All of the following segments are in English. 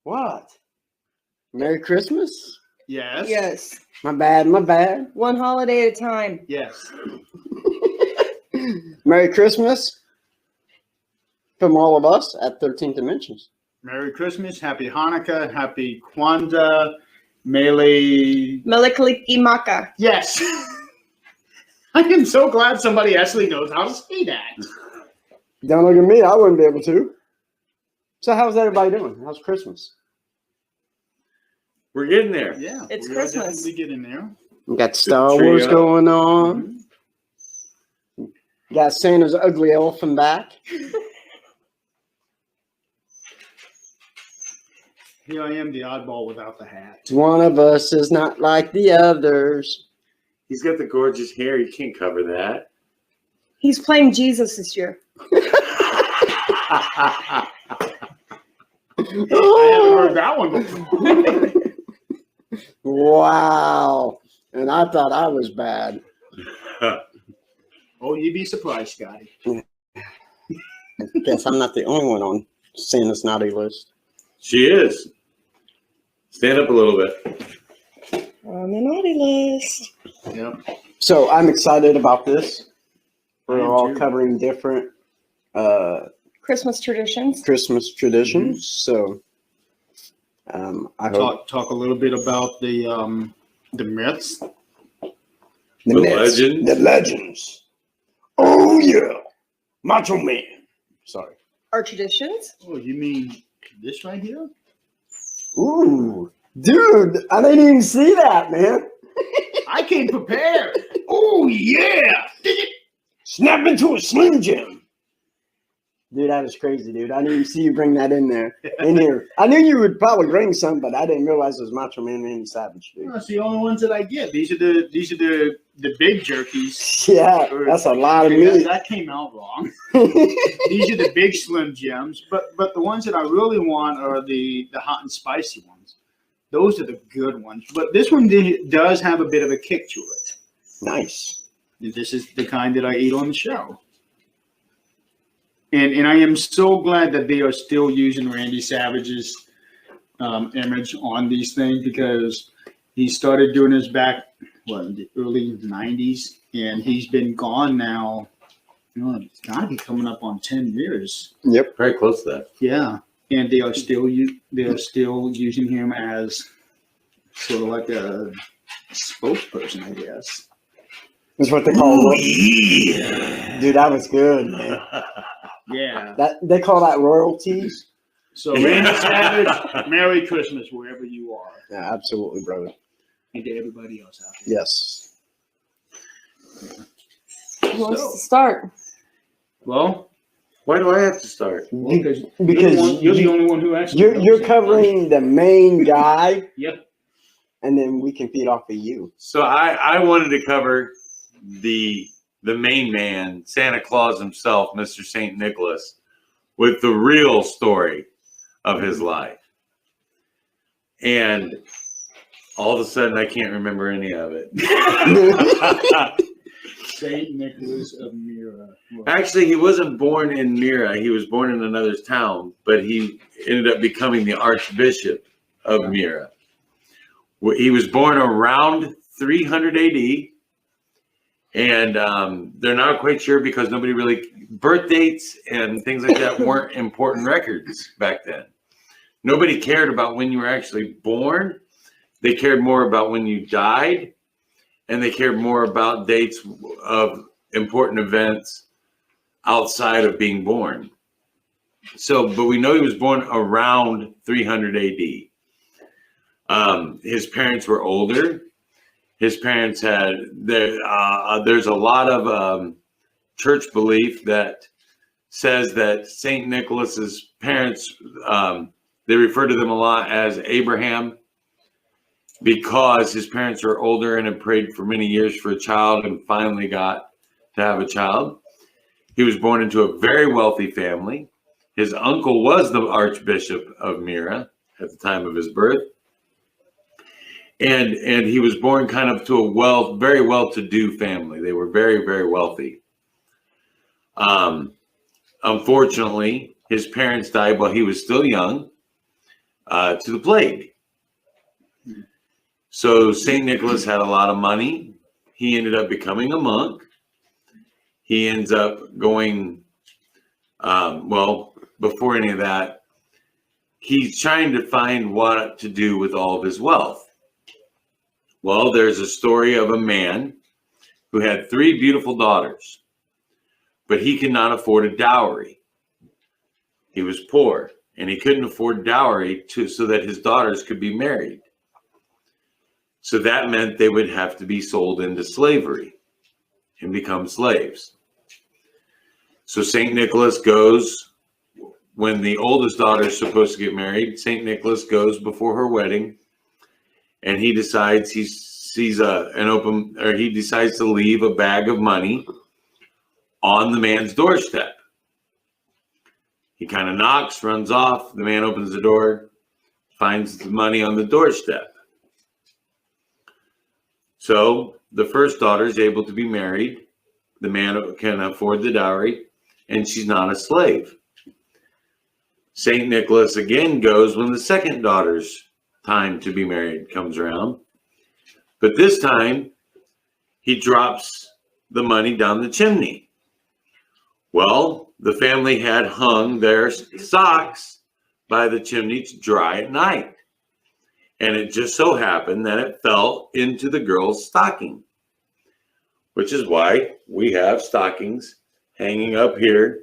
What? Merry Christmas? Yes. Yes. My bad. One holiday at a time. Yes. Merry Christmas from all of us at 13 Dimensions. Merry Christmas, Happy Hanukkah, Happy Kwanzaa, Mele. Melikalikimaka. Yes. I am so glad somebody actually knows how to say that. Don't look at me. I wouldn't be able to. So how's everybody doing? How's Christmas? We're getting there. Yeah. It's we Christmas. Are definitely getting there. We got Star tree Wars up. going on. Got Santa's ugly elephant back. Here I am, the oddball without the hat. One of us is not like the others. He's got the gorgeous hair. You can't cover that. He's playing Jesus this year. I haven't heard that one before. Wow. And I thought I was bad. Oh, you'd be surprised, Scotty. Guess I'm not the only one on Santa's naughty list. She is. Stand up a little bit. On the naughty list. Yep. So I'm excited about this. I We're am all too. covering different Christmas traditions. Christmas traditions. So I hope Talk a little bit about the myths. the legends. The legends. Oh yeah. Macho Man. Sorry. Our traditions. Oh, you mean this right here? Ooh. Dude, I didn't even see that, man. I came prepared. Oh yeah. Snap into a Slim Jim. Dude, that was crazy, dude. I didn't even see you bring that in here. I knew you would probably bring some, but I didn't realize it was Macho Man Randy Savage, dude. That's the only ones that I get. These are the big jerkies. Yeah, that's a lot of meat. That came out wrong. These are the big Slim Jims, but the ones that I really want are the hot and spicy ones. Those are the good ones. But this one does have a bit of a kick to it. Nice. This is the kind that I eat on the show. And I am so glad that they are still using Randy Savage's image on these things, because he started doing this back in the early 90s, and he's been gone now. It's got to be coming up on 10 years. Yep. Very close to that. Yeah, and they are still using him as sort of like a spokesperson, I guess. That's what they call it. Yeah. Dude, that was good, man. Yeah. That they call that royalties. So Randy Savage, Merry Christmas wherever you are, Yeah, absolutely, brother. and to everybody else out there. Yes. Who wants to start? Well, Why do I have to start? because Because you're the only one who actually you're knows covering the main guy, Yep. and then we can feed off of you. So I wanted to cover the main man, Santa Claus himself, Mr. St. Nicholas, with the real story of his life. And all of a sudden, I can't remember any of it. Saint Nicholas of Myra. Actually, he wasn't born in Myra. He was born in another town, but he ended up becoming the Archbishop of Myra. He was born around 300 AD. And they're not quite sure because nobody really, birth dates and things like that weren't important records back then. Nobody cared about when you were actually born. They cared more about when you died, and they cared more about dates of important events outside of being born. So, but we know he was born around 300 AD. His parents were older. His parents had, there's a lot of church belief that says that St. Nicholas's parents, they refer to them a lot as Abraham, because his parents were older and had prayed for many years for a child and finally got to have a child. He was born into a very wealthy family. His uncle was the Archbishop of Myra at the time of his birth. And he was born kind of to a very well-to-do family. They were very, very wealthy. Unfortunately, his parents died while he was still young. to the plague. So St. Nicholas had a lot of money. He ended up becoming a monk. He ends up going, well, before any of that, he's trying to find what to do with all of his wealth. Well, there's a story of a man who had 3 beautiful daughters, but he could not afford a dowry. He was poor, and he couldn't afford dowry so that his daughters could be married. So that meant they would have to be sold into slavery and become slaves. So St. Nicholas goes, when the oldest daughter is supposed to get married, St. Nicholas goes before her wedding, and he decides he decides to leave a bag of money on the man's doorstep. He kind of knocks, runs off. The man opens the door, finds the money on the doorstep. So the first daughter is able to be married. The man can afford the dowry, and she's not a slave. St. Nicholas again goes when the second daughter's time to be married comes around. But this time, he drops the money down the chimney. Well, the family had hung their socks by the chimney to dry at night. And it just so happened that it fell into the girl's stocking, which is why we have stockings hanging up here.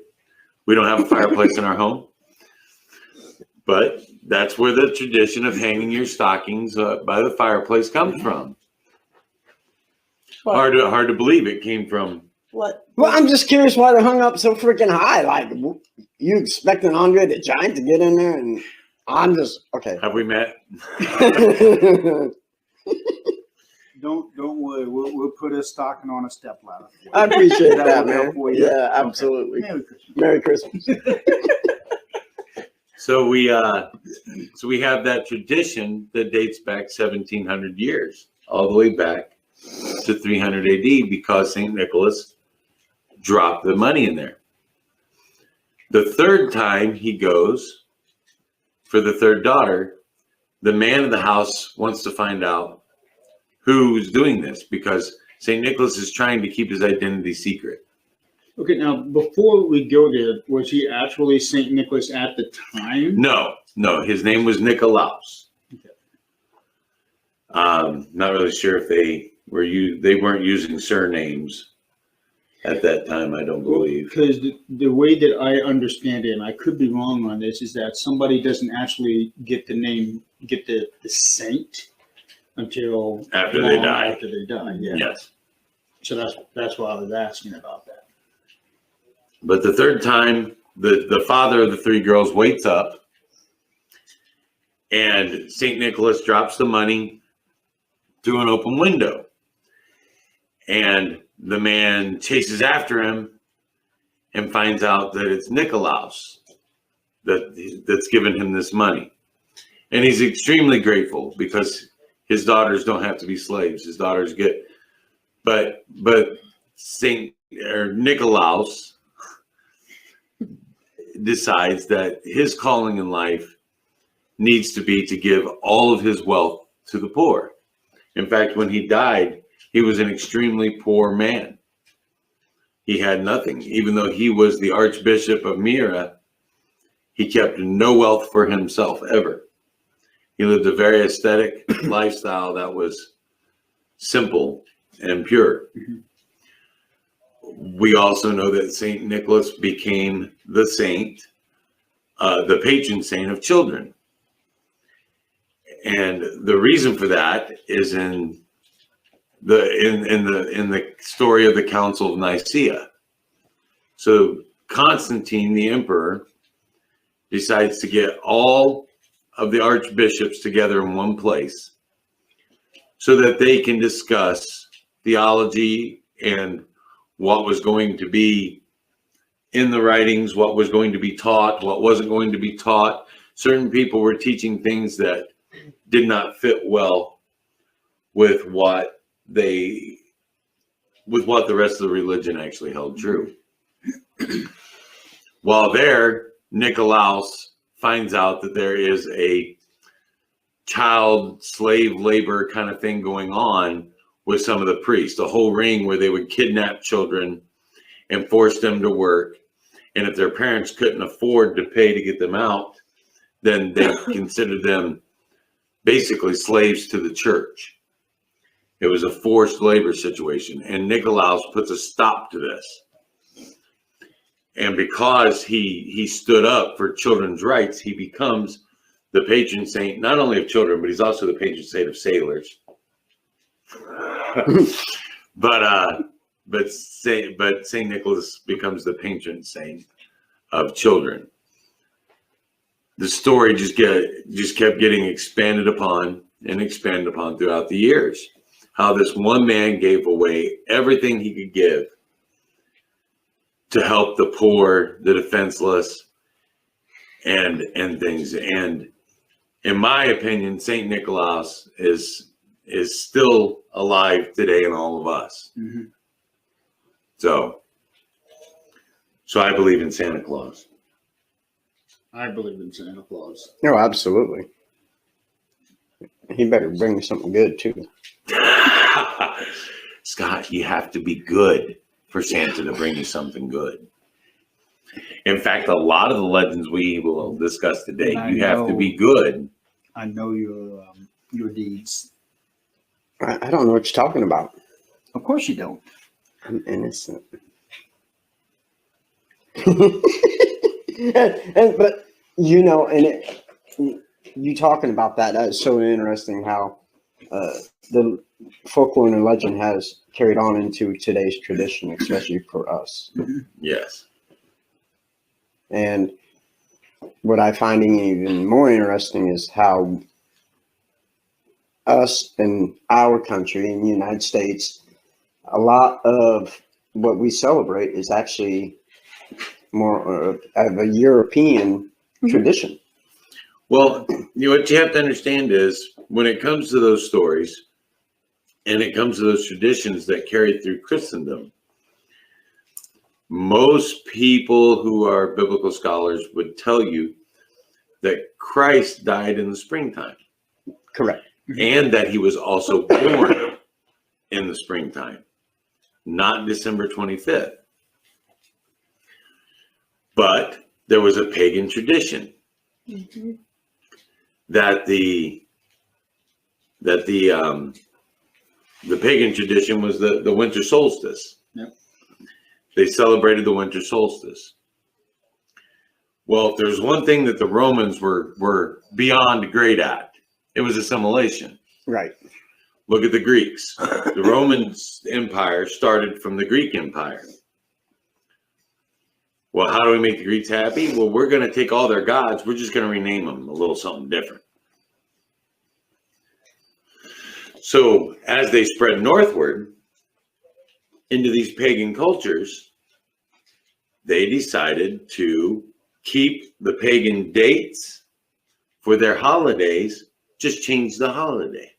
We don't have a fireplace in our home, but that's where the tradition of hanging your stockings by the fireplace comes from. What? Hard to believe it came from. What? Well, I'm just curious why they're hung up so freaking high. Like, you expecting Andre the Giant to get in there? And I'm just, okay. Have we met? Don't worry. We'll put a stocking on a stepladder. I appreciate that, That would man. help for you. Yeah, absolutely. Merry Christmas. Merry Christmas. So we have that tradition that dates back 1,700 years, all the way back to 300 AD, because St. Nicholas dropped the money in there. The third time he goes for the third daughter, the man of the house wants to find out who's doing this, because St. Nicholas is trying to keep his identity secret. Okay, now before we go there, was he actually St. Nicholas at the time? No, his name was Nicolaus. Okay. Not really sure if they weren't using surnames at that time, I don't believe. Because the way that I understand it, and I could be wrong on this, is that somebody doesn't actually get the saint until After they die. After they die, yeah. Yes. So that's why I was asking about that. But the third time, the father of the 3 girls wakes up, and St. Nicholas drops the money through an open window. And the man chases after him and finds out that it's Nicolaus that's given him this money. And he's extremely grateful because his daughters don't have to be slaves. His daughters get, but Nicolaus decides that his calling in life needs to be to give all of his wealth to the poor. In fact, when he died, he was an extremely poor man. He had nothing. Even though he was the Archbishop of Myra, he kept no wealth for himself ever. He lived a very aesthetic lifestyle that was simple and pure. Mhm. We also know that St. Nicholas became the saint, the patron saint of children. And the reason for that is in the story of the Council of Nicaea. So Constantine, the emperor, decides to get all of the archbishops together in one place so that they can discuss theology and what was going to be in the writings, what was going to be taught, what wasn't going to be taught. Certain people were teaching things that did not fit well with what the rest of the religion actually held true. While there, Nicolaus finds out that there is a child slave labor kind of thing going on with some of the priests, a whole ring where they would kidnap children and force them to work. And if their parents couldn't afford to pay to get them out, then they considered them basically slaves to the church. It was a forced labor situation. And Nicolaus puts a stop to this. And because he stood up for children's rights, he becomes the patron saint, not only of children, but he's also the patron saint of sailors. but Saint Nicholas becomes the patron saint of children. The story just kept getting expanded upon throughout the years. How this one man gave away everything he could give to help the poor, the defenseless, and things. And in my opinion, Saint Nicholas is still alive today in all of us. Mm-hmm. So I believe in Santa Claus. I believe in Santa Claus. No, absolutely. He better bring me something good too. Scott, you have to be good for Santa to bring you something good. In fact, a lot of the legends we will discuss today, you have to be good. I know your deeds. I don't know what you're talking about. Of course you don't. I'm innocent. But you know, you talking about that is so interesting how the folklore and legend has carried on into today's tradition, especially for us. Yes. And what I finding even more interesting is how us in our country, in the United States, a lot of what we celebrate is actually more of a European tradition. Well, what you have to understand is when it comes to those stories and it comes to those traditions that carry through Christendom, most people who are biblical scholars would tell you that Christ died in the springtime. Correct. And that he was also born in the springtime, not December 25th. But there was a pagan tradition that the pagan tradition was the winter solstice. Yep. They celebrated the winter solstice. Well, if there's one thing that the Romans were beyond great at, it was assimilation. Right. Look at the Greeks. The Roman Empire started from the Greek Empire. Well, how do we make the Greeks happy? Well, we're going to take all their gods. We're just going to rename them a little something different. So as they spread northward into these pagan cultures, they decided to keep the pagan dates for their holidays, just change the holiday.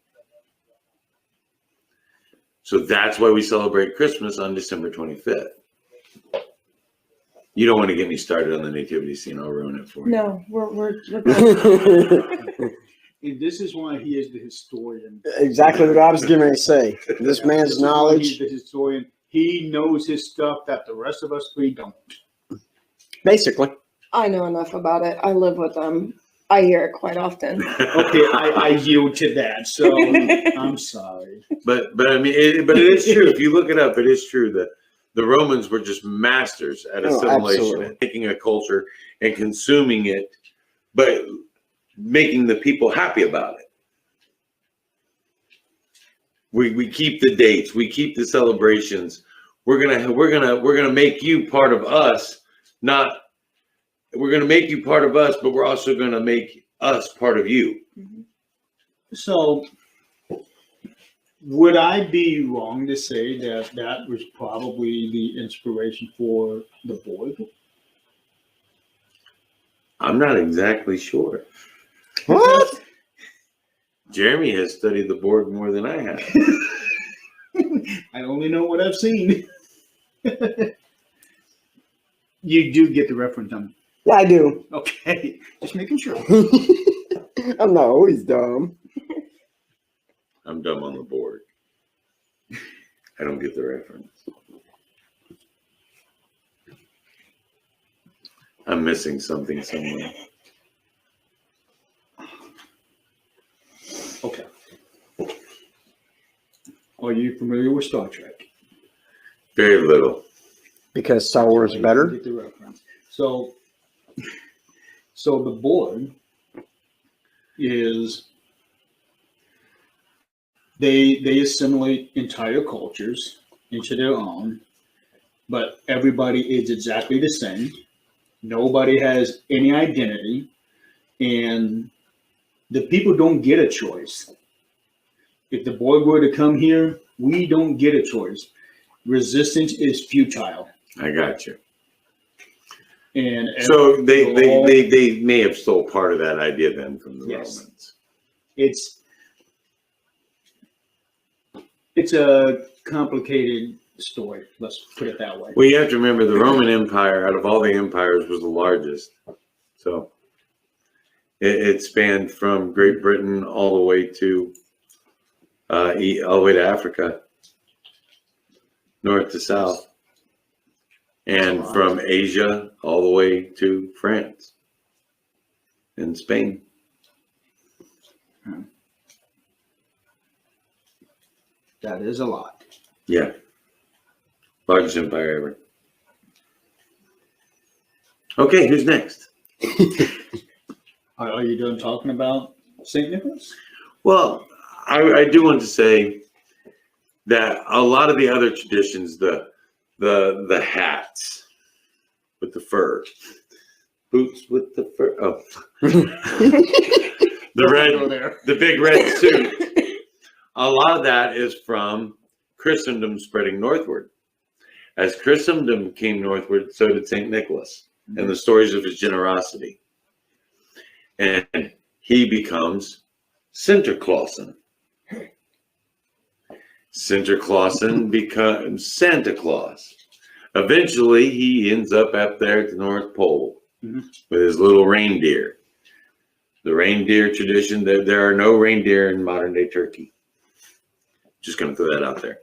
So that's why we celebrate Christmas on December 25th. You don't want to get me started on the nativity scene. I'll ruin it for you. No, we're And this is why he is the historian. Exactly what I was going to say. This man's This is why knowledge. He's the historian. He knows his stuff that the rest of us three don't. Basically. I know enough about it. I live with them. I hear it quite often. Okay, I yield to that. So I'm sorry. But I mean, it is true. If you look it up, it is true that the Romans were just masters at assimilation, absolutely. and taking a culture and consuming it, but making the people happy about it. We keep the dates, we keep the celebrations. We're gonna make you part of us. We're gonna make you part of us, but we're also gonna make us part of you. So would I be wrong to say that that was probably the inspiration for the board? I'm not exactly sure. What? Jeremy has studied the board more than I have. I only know what I've seen. You do get the reference, Yeah, I do. okay. Just making sure. I'm not always dumb. I'm dumb on the board. I don't get the reference. I'm missing something somewhere. Okay. Are you familiar with Star Trek? Very little. Because Star Wars is better. Get the reference. So the board is they assimilate entire cultures into their own, but everybody is exactly the same. Nobody has any identity, and the people don't get a choice. If the board were to come here, we don't get a choice. Resistance is futile. I got you. And So they may have stole part of that idea then from the Yes. Romans. It's a complicated story. Let's put it that way. Well, you have to remember the Roman Empire, out of all the empires, was the largest. So it spanned from Great Britain all the way to Africa, north to south, and from Asia all the way to France and Spain. That is a lot. Yeah. Largest empire ever. Okay, who's next? Are you done talking about St. Nicholas? Well, I do want to say that a lot of the other traditions, the hats with the fur, boots with the fur, the big red suit. A lot of that is from Christendom spreading northward. As Christendom came northward, so did St. Nicholas and the stories of his generosity. And he becomes Sinterklaasen. Sinterklaasen becomes Santa Claus. Eventually, he ends up there at the North Pole with his little reindeer. The reindeer tradition, there are no reindeer in modern day Turkey. Just going to throw that out there.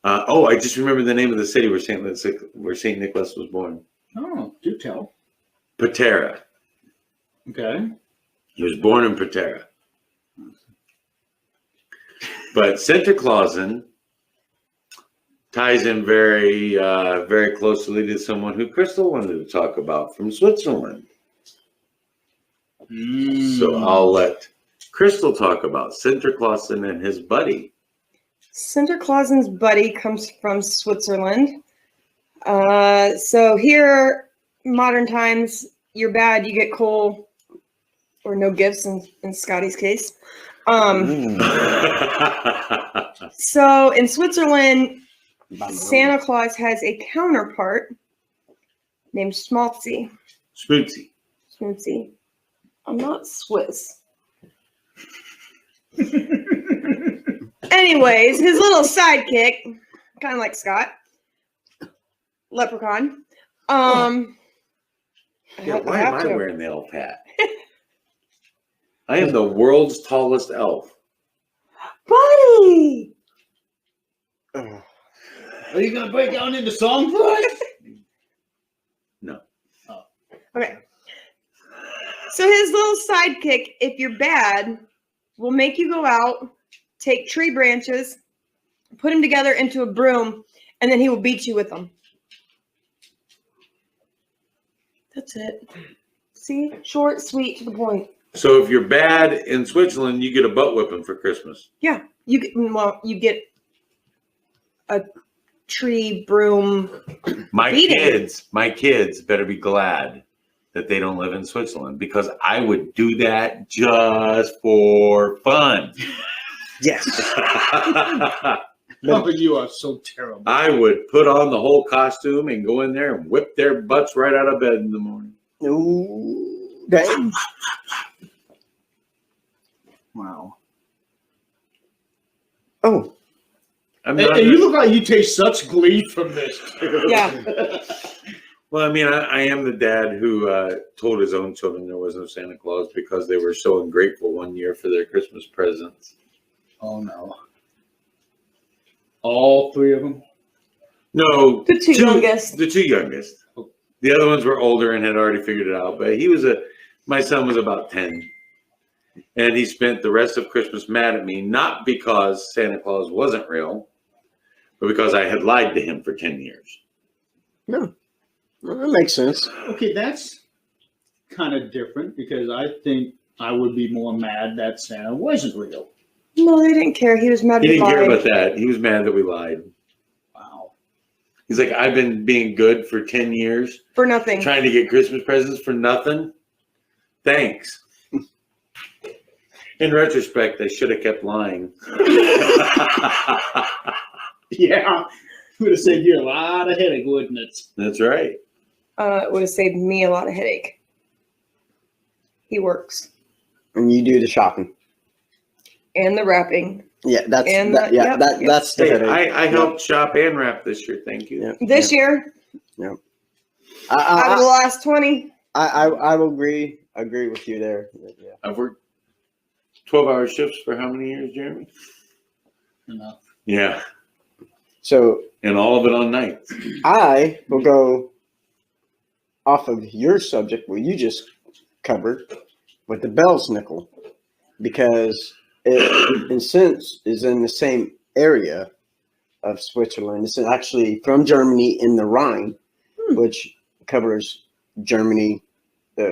I just remember the name of the city where St. Nicholas was born. Oh, do tell. Patera. Okay. He was born in Patera. But Sinterklaasen ties in very, very closely to someone who Crystal wanted to talk about from Switzerland. So I'll let Crystal talk about Sinterklaasen and his buddy. Sinterklaasen's buddy comes from Switzerland. So here, modern times, you're bad, you get coal, or no gifts in Scotty's case. So in Switzerland, Santa Claus has a counterpart named Schmaltzy. Schmaltzy. I'm not Swiss. Anyways, his little sidekick, kind of like Scott, leprechaun. Why am I wearing the elf hat? I am the world's tallest elf. Buddy! Are you gonna break down into song for us? No. Oh. Okay. So his little sidekick, if you're bad, will make you go out, take tree branches, put them together into a broom, and then he will beat you with them. That's it. See? Short, sweet, to the point. So if you're bad in Switzerland, you get a butt whipping for Christmas. Yeah. You get a tree broom. My beating. kids better be glad that they don't live in Switzerland, because I would do that just for fun. Yes. Oh, you are so terrible. I would put on the whole costume and go in there and whip their butts right out of bed in the morning. Ooh, dang. Wow. Oh. And you look like you take such glee from this. Yeah. Well, I mean, I am the dad who told his own children there was no Santa Claus because they were so ungrateful one year for their Christmas presents. Oh no. All three of them? No, The two youngest. The two youngest. The other ones were older and had already figured it out. But my son was about 10. And he spent the rest of Christmas mad at me, not because Santa Claus wasn't real, but because I had lied to him for 10 years. No, well, that makes sense. Okay, that's kind of different because I think I would be more mad that Santa wasn't real. No, they didn't care. He was mad. He we didn't care lied. about that. He was mad that we lied. Wow. He's like, I've been being good for 10 years, For nothing. trying to get Christmas presents for nothing. Thanks. In retrospect, I should have kept lying. Yeah. Would have saved you a lot of headache, wouldn't it? That's right. It would have saved me a lot of headache. He works. And you do the shopping. And the wrapping. Yeah, that's And that, the- yeah, yep, that yep. that's the Hey, headache. I helped shop and wrap this year. Thank you. Yeah. This year, out of the I, last 20. I will agree with you there. Yeah. I've worked 12-hour shifts for how many years, Jeremy? Enough. Yeah. So And all of it on nights. I will go off of your subject, what you just covered, with the Belsnickel, because it, in sense, is in the same area of Switzerland. It's actually from Germany in the Rhine, which covers Germany,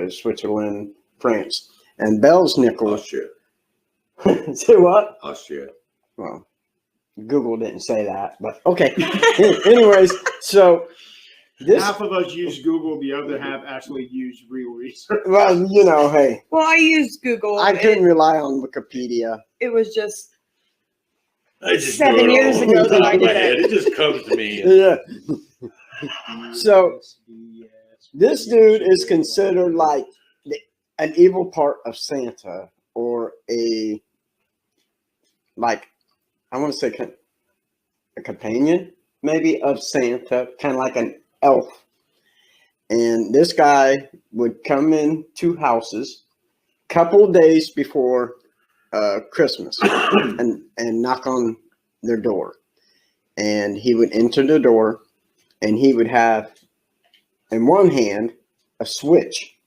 Switzerland, France. And Belsnickel. Austria. Say what? Austria. Well, Google didn't say that, but okay. Anyways, so this, Half of us use Google, the other half actually use real research. well, hey, Well, I used Google. I couldn't rely on Wikipedia. It was just I just 7 know it years all ago off the that top I of my did head. it. It just comes to me. Yeah. So this dude is considered like an evil part of Santa, or I want to say a companion maybe of Santa, kind of like an elf. And this guy would come into houses couple days before Christmas and knock on their door. And he would enter the door, and he would have in one hand a switch.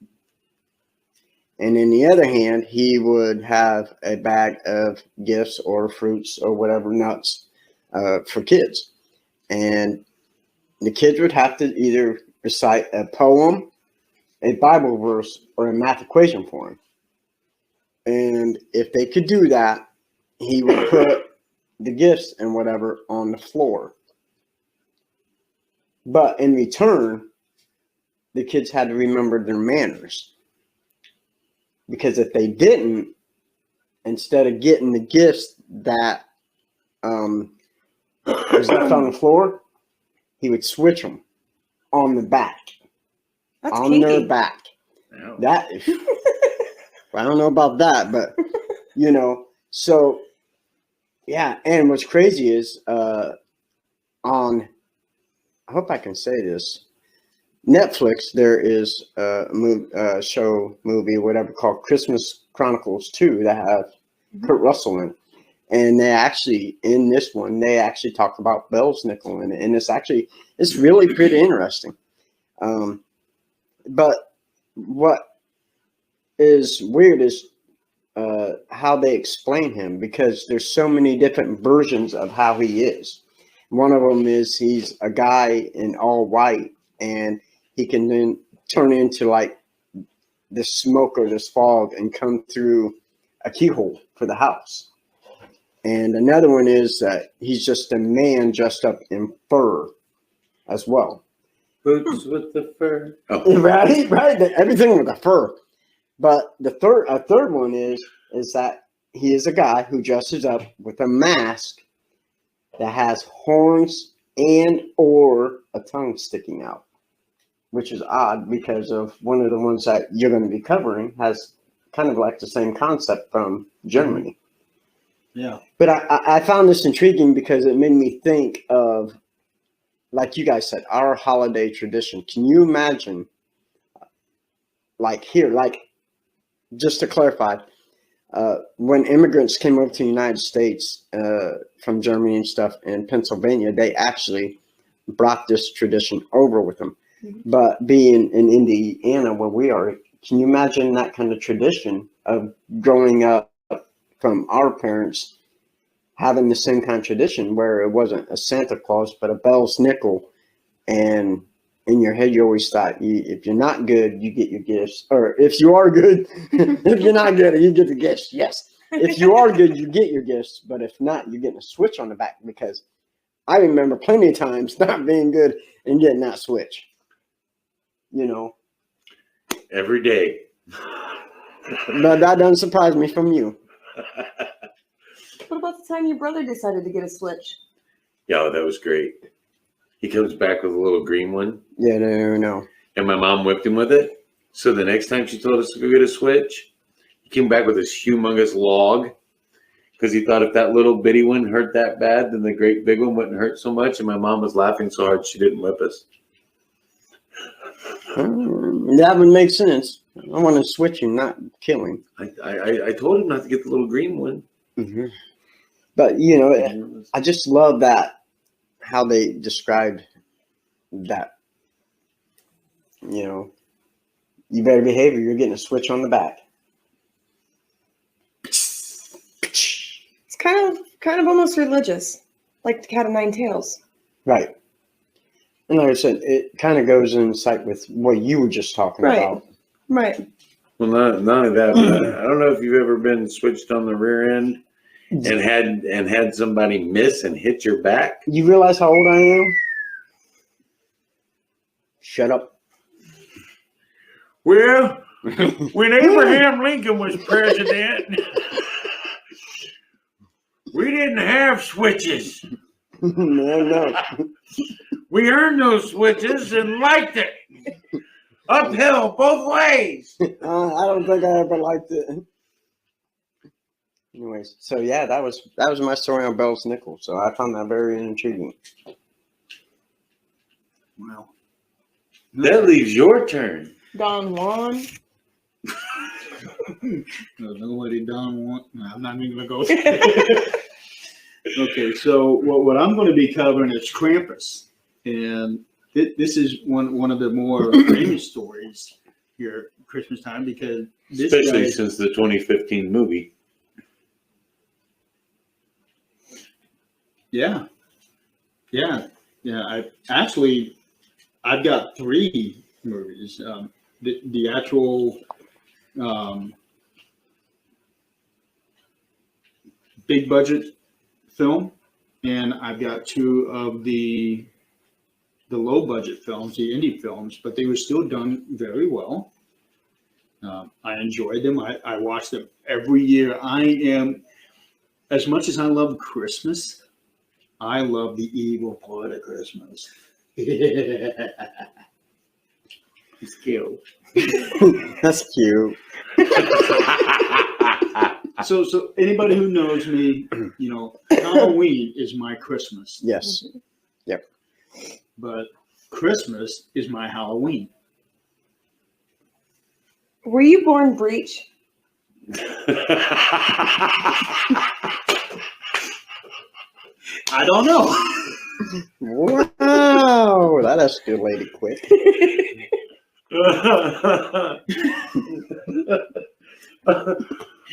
And in the other hand, he would have a bag of gifts or fruits or whatever, nuts for kids. And the kids would have to either recite a poem, a Bible verse, or a math equation for him. And if they could do that, he would put the gifts and whatever on the floor. But in return, the kids had to remember their manners. Because if they didn't, instead of getting the gifts that was left on the floor, he would switch them on the back. that's on kinky. their back. Yeah. That, I don't know about that, but, so, yeah. And what's crazy is I hope I can say this, Netflix, there is a movie, whatever, called Christmas Chronicles 2 that have Kurt Russell in it. And they actually, in this one, they actually talk about Belsnickel in it. And it's really pretty interesting. But what is weird is how they explain him, because there's so many different versions of how he is. One of them is he's a guy in all white, and he can then turn into like this smoke or this fog and come through a keyhole for the house. And another one is that he's just a man dressed up in fur as well. Boots with the fur. Oh. Right. Everything with the fur. But a third one is that he is a guy who dresses up with a mask that has horns and or a tongue sticking out, which is odd because of one of the ones that you're going to be covering has kind of like the same concept from Germany. Yeah. But I found this intriguing because it made me think of like you guys said, our holiday tradition. Can you imagine, like here, like just to clarify, when immigrants came over to the United States from Germany and stuff in Pennsylvania, they actually brought this tradition over with them. Mm-hmm. But being in Indiana, where we are, can you imagine that kind of tradition of growing up from our parents having the same kind of tradition where it wasn't a Santa Claus, but a Belsnickel, and in your head you always thought, if you're not good, you get your gifts, or if you are good, if you're not good, you get the gifts. Yes, if you are good, you get your gifts, but if not, you're getting a switch on the back. Because I remember plenty of times not being good and getting that switch. You know, Every day. but that doesn't surprise me from you. What about the time your brother decided to get a Switch? Yeah, that was great. He comes back with a little green one, Yeah, no. and my mom whipped him with it. So the next time she told us to go get a Switch, he came back with this humongous log because he thought if that little bitty one hurt that bad, then the great big one wouldn't hurt so much. And my mom was laughing so hard she didn't whip us. That would make sense. I want to switch him, not kill him. I told him not to get the little green one. Mm-hmm. But, you know, I just love that, how they described that, you know, you better behave or you're getting a switch on the back. It's kind of almost religious, like the Cat of Nine Tails. Right. And like I said, it kind of goes in sight with what you were just talking Right. about. Right. Well, not only that, but I don't know if you've ever been switched on the rear end and had somebody miss and hit your back. You realize how old I am? Shut up. Well, when Abraham Lincoln was president, we didn't have switches. No. We earned those switches and liked it. Uphill, both ways. I don't think I ever liked it. Anyways, so yeah, that was my story on Belsnickel. So I found that very intriguing. Well, That leaves your turn. Don Juan. no, nobody done one. No, I'm not even gonna go. Okay, so what I'm going to be covering is Krampus, and this is one of the more famous stories here at Christmas time, because this Especially guy, since the 2015 movie. yeah. I've got 3 movies. The actual big budget film, and I've got 2 of the low budget films, the indie films, but they were still done very well. I enjoyed them. I watch them every year. As much as I love Christmas, I love the evil part of Christmas. It's cute. That's cute. So anybody who knows me, you know, Halloween is my Christmas, Yes. but Christmas is my Halloween. Were you born breech? I don't know. Wow, that escalated quick.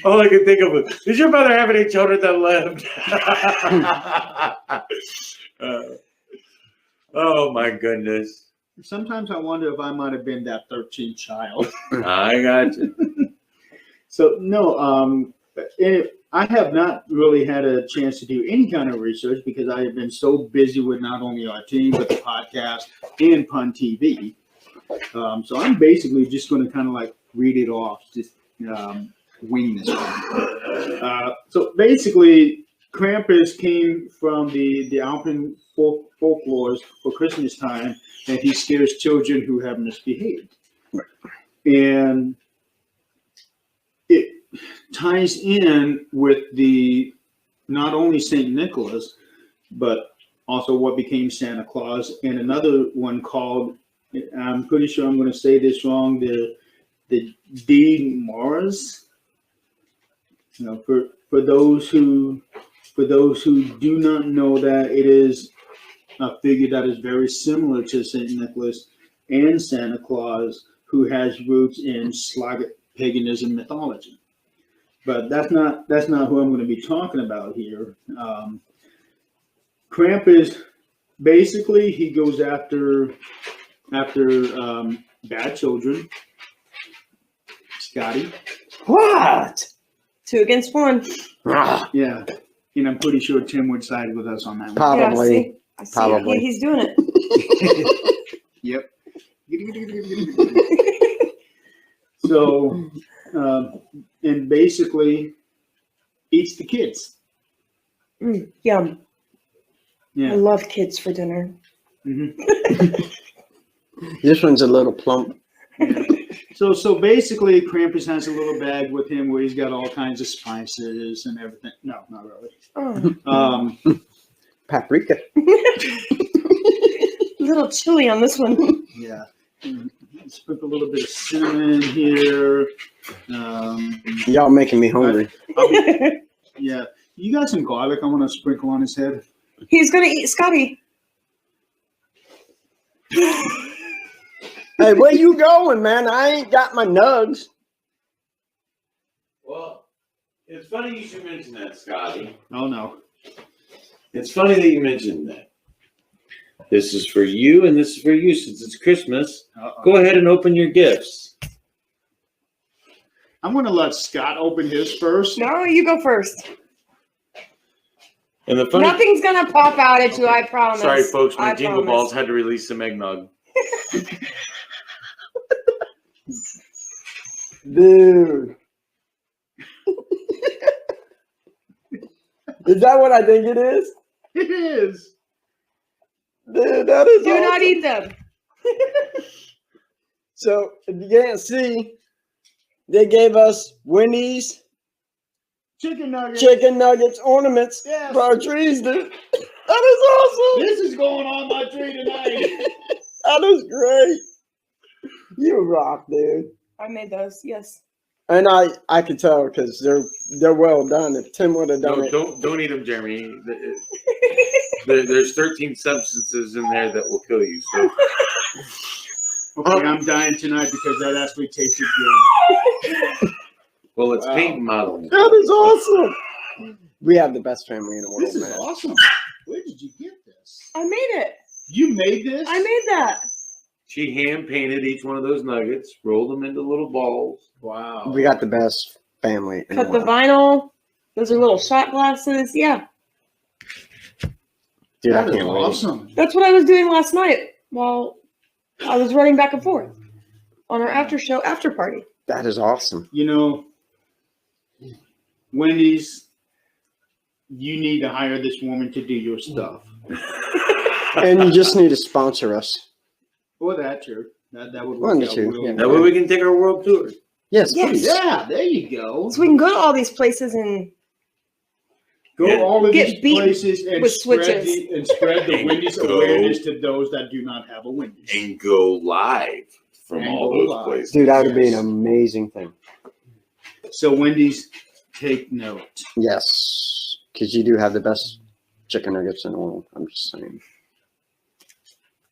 All I can think of was, did your mother have any children that lived? Oh my goodness. Sometimes I wonder if I might have been that 13th child. I got you. So no, I have not really had a chance to do any kind of research because I have been so busy with not only our team but the podcast and Pun TV. So I'm basically just going to kind of like read it off, just wing this one. So basically, Krampus came from the Alpine folklores for Christmas time, and he scares children who have misbehaved. Right. And it ties in with the not only St. Nicholas, but also what became Santa Claus, and another one called, I'm pretty sure I'm going to say this wrong, the D Mars. You know, for those who do not know that, it is a figure that is very similar to Saint Nicholas and Santa Claus, who has roots in Slavic paganism mythology. But that's not who I'm going to be talking about here. Krampus, basically, he goes after bad children. Scotty. What? 2 against 1. Ah, Yeah. And I'm pretty sure Tim would side with us on that one. Probably. Yeah, I see Probably. He's doing it. Yep. So, and basically eats the kids. Yum. I Yeah. love kids for dinner. This one's a little plump. So basically, Krampus has a little bag with him where he's got all kinds of spices and everything. No, not really. Oh. Paprika. Little chili on this one. Yeah. Sprinkle a little bit of cinnamon here. Y'all making me hungry. Yeah. You got some garlic I want to sprinkle on his head. He's gonna eat Scotty. Hey, where you going, man? I ain't got my nugs. Well, it's funny you should mention that, Scotty. Oh, no. It's funny that you mentioned that. This is for you, and this is for you since it's Christmas. Uh-oh. Go ahead and open your gifts. I'm going to let Scott open his first. No, you go first. And the funny, Nothing's gonna pop out at you, I promise. sorry, folks, my I Jingle promise. Balls had to release some eggnog. Dude. Is that what I think it is? It is. Dude, that is Do awesome. not eat them. So, if you can't see, they gave us Winnie's Chicken nuggets. chicken nuggets ornaments Yes. for our trees, dude. That is awesome. This is going on my tree tonight. That is great. You rock, dude. I made those, yes. And I could tell because they're well done. If Tim would have done No, it, don't eat them, Jeremy. There's 13 substances in there that will kill you. So Okay, I'm dying tonight because that actually tasted good. well, it's Wow. paint and modeling. that is awesome. We have the best family in the world, This is man. awesome. Where did you get this? I made it. You made this? I made that. She hand painted each one of those nuggets, rolled them into little balls. Wow. We got the best family in Cut the the world. vinyl. Those are little shot glasses. Yeah. Dude, I That is can't wait. awesome. That's what I was doing last night while I was running back and forth on our after show after party. That is awesome. You know, Wendy's, you need to hire this woman to do your stuff. And you just need to sponsor us. Or that, sure. That would One work to out two, really yeah. That well. way we can take our world tour. Yes, Yes. please. Yeah, there you go. So we can go to all these places and Go Yeah. all of Get these beat places and with spread switches. the And Wendy's go. awareness to those that do not have a Wendy's. And go live from And all go those live. places. Dude, that would be an Yes. amazing thing. So Wendy's, take note. Yes. Because you do have the best chicken nuggets in the world. I'm just saying.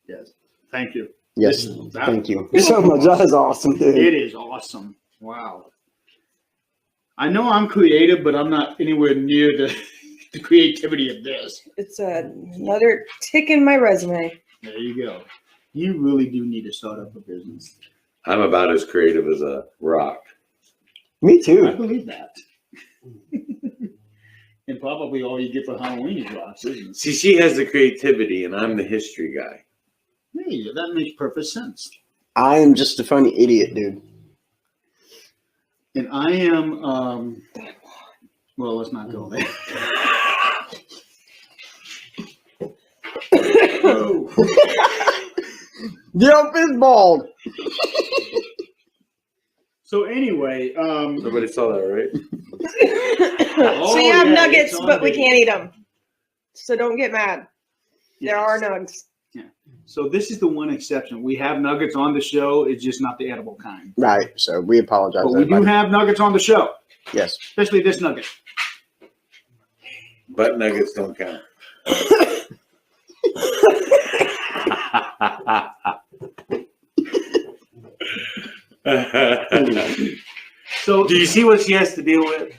Yes. Thank you. Yes. That- Thank you so much. That is awesome, dude. It is awesome. Wow. I know I'm creative, but I'm not anywhere near the creativity of this. it's another tick in my resume. There you go. You really do need to start up a business. I'm about as creative as a rock. Me I too. believe that. And probably all you get for Halloween is rocks, isn't it? See, she has the creativity, and I'm the history guy. Hey, that makes perfect sense. I am just a funny idiot, dude. And I am, well, let's not go there. Yep, is bald. So anyway, Nobody saw that, right? So you have yeah, nuggets, it's on but we video. can't eat them. So don't get mad. There are nugs. So this is the one exception. We have nuggets on the show. It's just not the edible kind. Right. So we apologize. But we do everybody. have nuggets on the show, Yes. especially this nugget. Butt nuggets don't count. So Do you see what she has to deal with?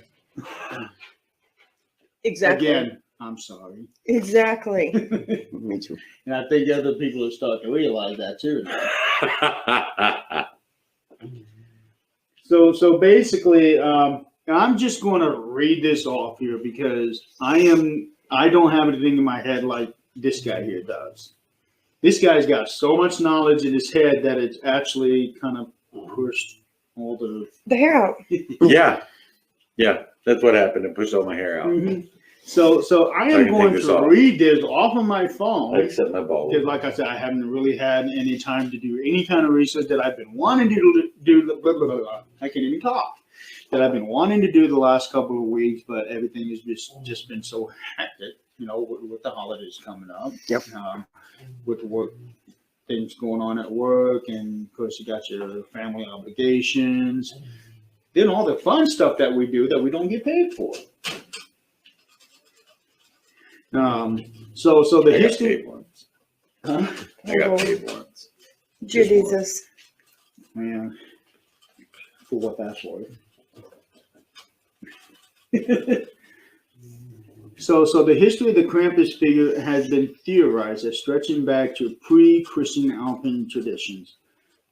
Exactly. again, I'm sorry. Exactly. Me too. And I think other people will start to realize that too. So basically, I'm just going to read this off here because I don't have anything in my head like this guy here does. This guy's got so much knowledge in his head that it's actually kind of pushed all the. The hair out. Yeah. That's what happened. It pushed all my hair out. Mhm. So I So I am can going take this to off. read this off of my phone. Except my ball. Because, like I said, I haven't really had any time to do any kind of research that I've been wanting to do. Blah, blah, blah, blah. I can't even talk. That I've been wanting to do the last couple of weeks, but everything has just been so hectic. With the holidays coming up. Yep. With the work things going on at work, and of course you got your family obligations. Then all the fun stuff that we do that we don't get paid for. So the I got history. paid once. Huh? I got paid once. Jesus. Man, for what that's worth. So the history of the Krampus figure has been theorized as stretching back to pre-Christian Alpine traditions.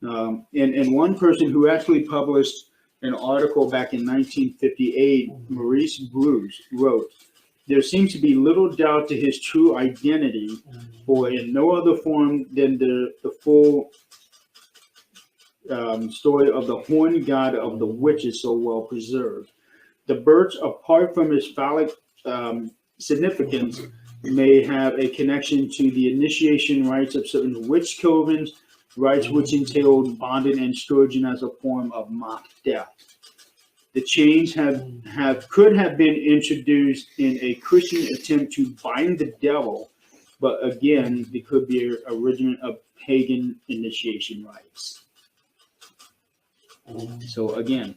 And one person who actually published an article back in 1958, Maurice Bruce, wrote, "There seems to be little doubt to his true identity, for in no other form than the full story of the horned god of the witch is so well preserved. The birch, apart from its phallic significance, may have a connection to the initiation rites of certain witch covens, rites which entailed bonding and scourging as a form of mock death. The chains could have been introduced in a Christian attempt to bind the devil, but again, they could be a regiment of pagan initiation rites." So again,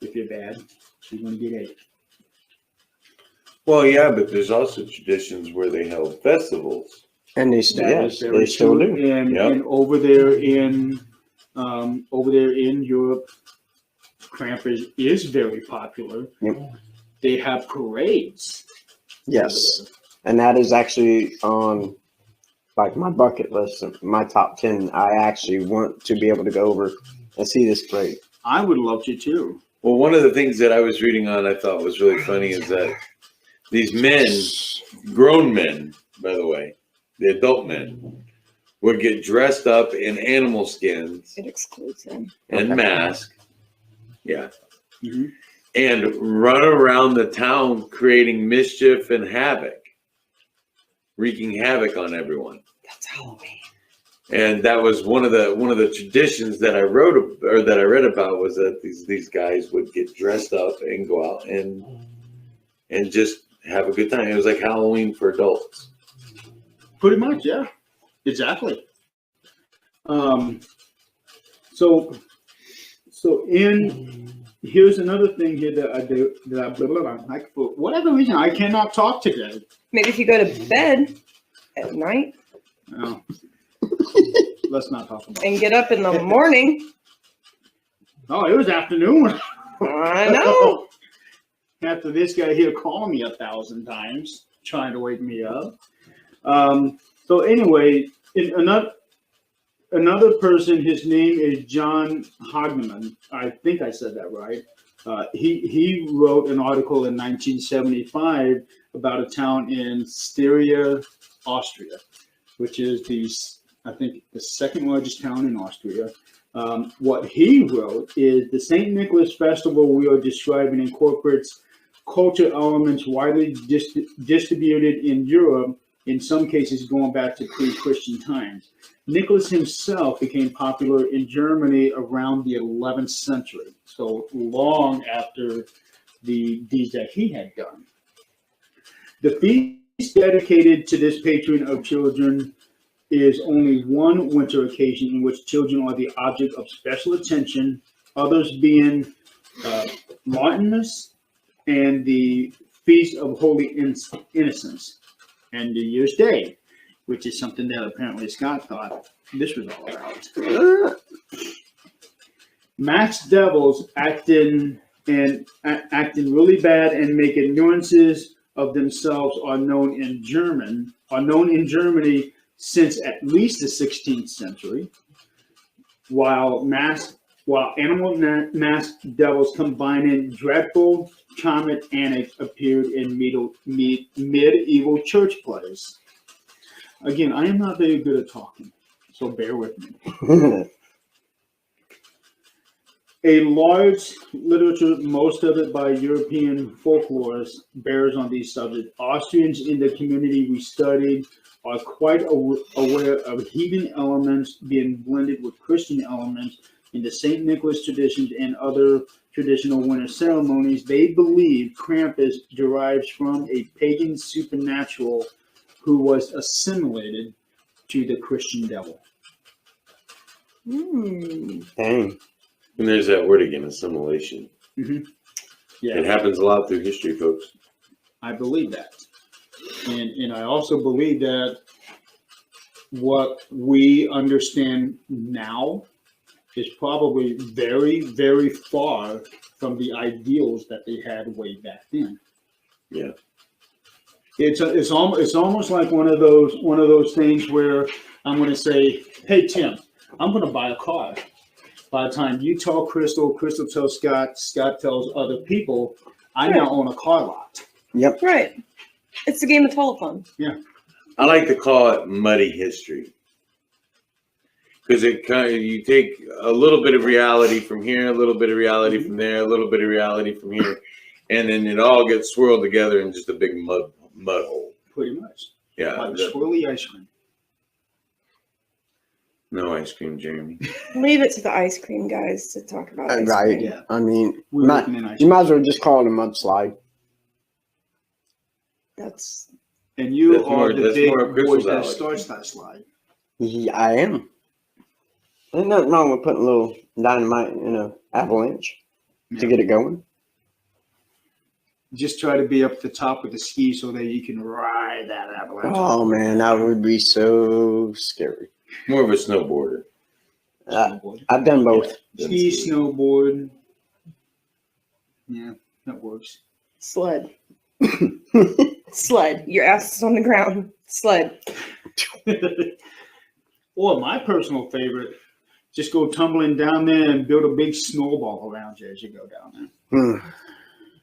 if you're bad, you're going to get AIDS. Well, yeah, but there's also traditions where they held festivals. And they still, That yes, is very they still true. do. And, Yep. and over there in Europe, Krampus is very popular. Yep. They have parades. Yes. And that is actually on like my bucket list, my top 10. I actually want to be able to go over and see this parade. I would love to too. Well, one of the things that I was reading on I thought was really funny is that these men, grown men, by the way, the adult men, would get dressed up in animal skins It excludes him. and Okay. mask. Yeah. Mhm. And run around the town creating mischief and havoc, wreaking havoc on everyone. That's Halloween. And that was one of the traditions that I wrote or that I read about, was that these guys would get dressed up and go out and just have a good time. It was like Halloween for adults. Pretty much, yeah. Exactly. So here's another thing here that I do for whatever reason I cannot talk today. Maybe if you go to bed at night No. Let's not talk about it. and get up in the morning. Oh, it was afternoon. I know. After this guy here called me 1,000 times trying to wake me up. So anyway, another person, his name is John Hogneman. I think I said that right. He wrote an article in 1975 about a town in Styria, Austria, which is I think the second largest town in Austria. What he wrote is the St. Nicholas Festival we are describing incorporates culture elements widely distributed in Europe, in some cases going back to pre-Christian times. Nicholas himself became popular in Germany around the 11th century, so long after the deeds that he had done. The feast feast dedicated to this patron of children is only one winter occasion in which children are the object of special attention, others being Martinmas and the Feast of Holy Innocents and New Year's Day, which is something that apparently Scott thought this was all about. Masked devils acting really bad and making nuances of themselves are known in Germany since at least the 16th century, while animal masked devils combining dreadful comic antics appeared in medieval church plays. Again, I am not very good at talking, so bear with me. A large literature, most of it by European folklorists, bears on these subjects. Austrians in the community we studied are quite aware of heathen elements being blended with Christian elements in the St. Nicholas traditions and other traditional winter ceremonies. They believe Krampus derives from a pagan supernatural who was assimilated to the Christian devil. Dang. And there's that word again, assimilation. Mm-hmm. Yeah, It happens a lot through history, folks. I believe that. And I also believe that what we understand now is probably very, very far from the ideals that they had way back then. Yeah. It's almost like one of those things where I'm going to say, "Hey Tim, I'm going to buy a car." By the time you tell Crystal tells Scott, Scott tells other people, I now own a car lot. Yep. Right. It's the game of telephone. Yeah. I like to call it muddy history. Because it kind of, you take a little bit of reality from here, a little bit of reality from there, a little bit of reality from here, and then it all gets swirled together in just a big mud hole. Pretty much. Yeah. Like swirly ice cream. No ice cream, Jeremy. Leave it to the ice cream guys to talk about ice Right. cream. Yeah. I mean, We're looking in ice you cream. might as well just call it a mudslide. That's And you That's are more- the that's big more of boy Crystal's that alley. starts that slide. Yeah, I am. Ain't nothing wrong with putting a little dynamite in an avalanche to get it going. Just try to be up at the top with the ski so that you can ride that avalanche. Oh man, that would be so scary. More of a snowboarder. Snowboard. I've done both. Ski, snowboard. Yeah, that works. sled. Sled. Your ass is on the ground. Sled. Or my personal favorite, just go tumbling down there and build a big snowball around you as you go down there.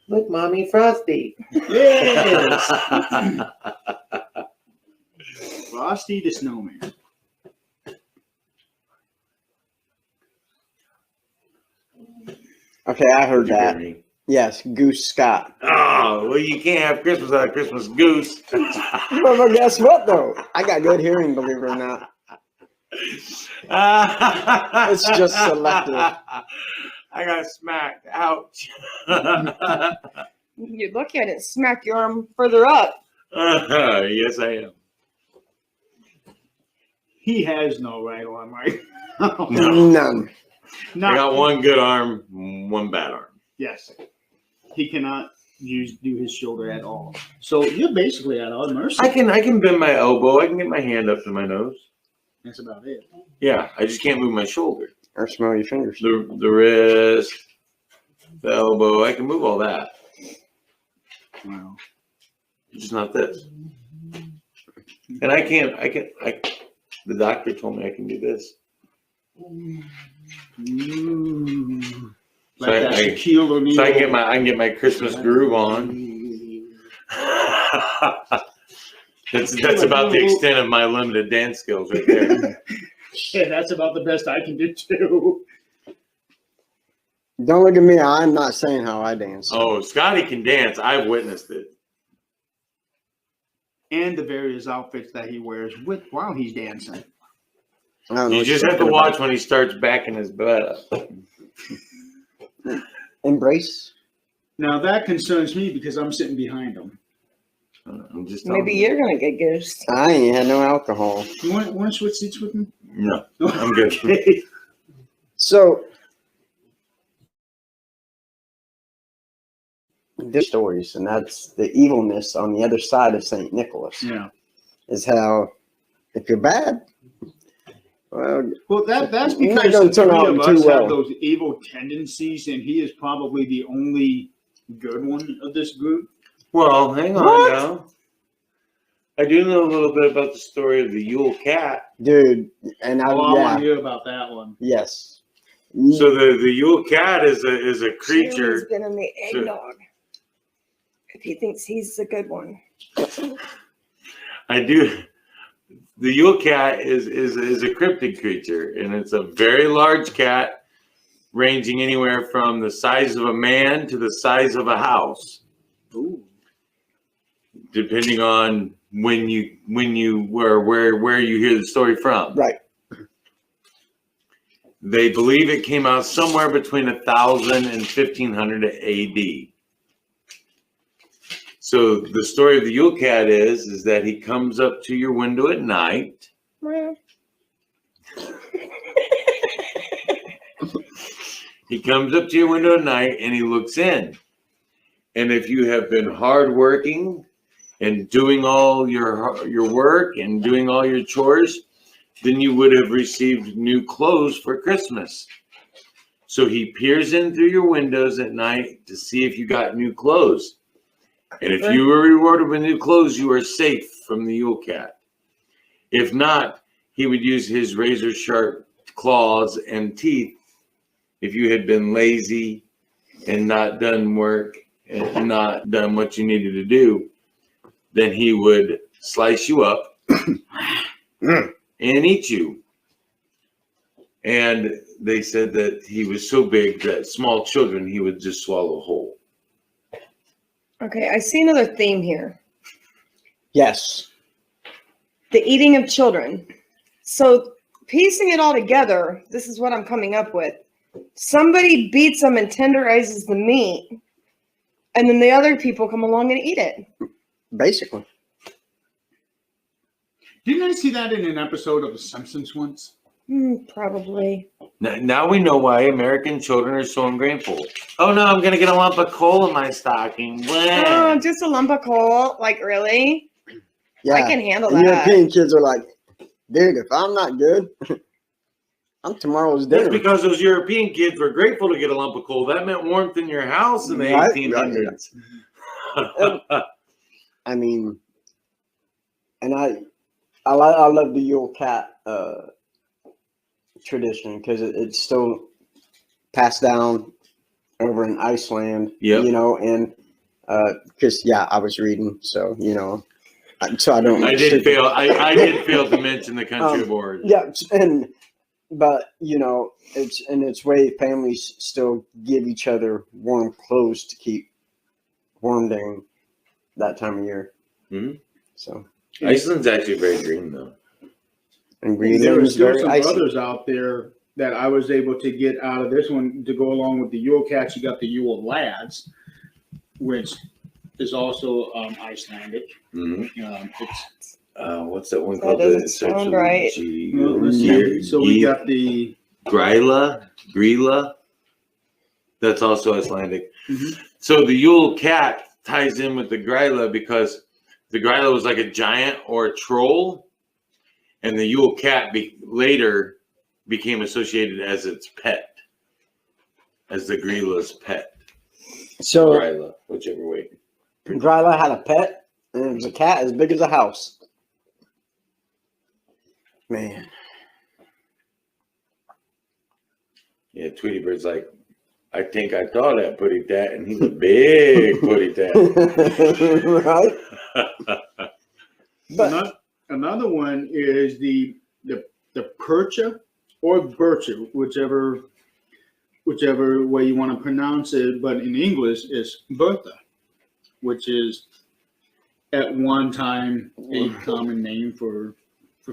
Look, Mommy, Frosty. Yes! Frosty the Snowman. Okay, I heard that. Jeremy. Yes, Goose Scott. Oh, well, you can't have Christmas without a Christmas goose. Well, guess what though? I got good hearing, believe it or not. It's just selective. I got smacked. Ouch. You're lucky I didn't smack your arm further up. Yes, I am. He has no right arm, right? None. I got one good arm, one bad arm. Yes. He cannot do his shoulder at all. So you're basically at our mercy. I can bend my elbow. I can get my hand up to my nose. That's about it. Yeah, I just can't move my shoulder. Or smell your fingers. The wrist, the elbow. I can move all that. Wow. Just not this. And I can't. The doctor told me I can do this. Ooh. So Like that Shaquille O'Neal. So I can get my Christmas groove on. That's about the extent of my limited dance skills right there. Yeah, that's about the best I can do too. Don't look at me. I'm not saying how I dance. Oh, Scotty can dance. I've witnessed it. And the various outfits that he wears while he's dancing. I don't know You what just you're have to talking watch about. when he starts backing his butt up. Embrace. Now that concerns me because I'm sitting behind him. I'm just telling Maybe you. you're gonna get ghosts. I ain't had no alcohol. You want to switch seats with me? No, I'm good. Okay. So, the stories, and that's the evilness on the other side of St. Nicholas, Yeah. is how if you're bad, well, Well, that's You're not because gonna the turn three out of too us well. have those evil tendencies, and he is probably the only good one of this group. Well, hang on What? now. I do know a little bit about the story of the Yule Cat. dude, and I, Oh, I want yeah, to hear about that one. yes. So the Yule Cat is a Jeremy's creature. been in the Sure. eggnog. If he thinks he's a good one. I do. The Yule Cat is a cryptid creature, and it's a very large cat, ranging anywhere from the size of a man to the size of a house, Ooh. depending on where you hear the story from. Right. They believe it came out somewhere between 1000 and 1500 AD. So the story of the Yule Cat is that he comes up to your window at night. He comes up to your window at night and he looks in. And if you have been hardworking and doing all your work and doing all your chores, then you would have received new clothes for Christmas. So he peers in through your windows at night to see if you got new clothes. And if you were rewarded with new clothes, you are safe from the Yule Cat. If not, he would use his razor sharp claws and teeth if you had been lazy and not done work and not done what you needed to do. Then he would slice you up and eat you. And they said that he was so big that small children he would just swallow whole. Okay, I see another theme here. Yes. The eating of children. So piecing it all together, this is what I'm coming up with. Somebody beats them and tenderizes the meat, and then the other people come along and eat it. Basically. Didn't I see that in an episode of The Simpsons once? Probably. Now we know why American children are so ungrateful. Oh no, I'm going to get a lump of coal in my stocking. Oh, Blah. just a lump of coal? Like, really? Yeah. I can handle And that. European kids are like, dude, if I'm not good, I'm tomorrow's That's dinner. because those European kids were grateful to get a lump of coal. That meant warmth in your house in the Right, 1800s. I mean, and I love the Yule Cat tradition because it's still passed down over in Iceland. Yep. You know, and because I was reading, so so I don't. I did fail. I did fail to mention the country of origin. Yeah, but it's in its way, families still give each other warm clothes to keep warm during that time of year. Mm-hmm. So Iceland's actually very green, though. and There Greenland were is still very some icy. others out there that I was able to get out of this one to go along with the Yule Cats. You got the Yule Lads, which is also Icelandic. Mm-hmm. It's What's that one That called? doesn't sound right. let's see. So we got the Grilla. That's also Icelandic. Mhm. So the Yule Cat ties in with the Grilla because the Grilla was like a giant or a troll, and the Yule Cat later became associated as its pet, as the Grilla's pet. So Grilla, whichever way. Gryla had a pet, and it was a cat as big as a house. Man, Yeah, Tweety Bird's like, I think I saw that putty tat, and he's a big putty tat. right? But another one is the percha or bircha, whichever way you want to pronounce it. But in English, is Bertha, which is at one time a common name for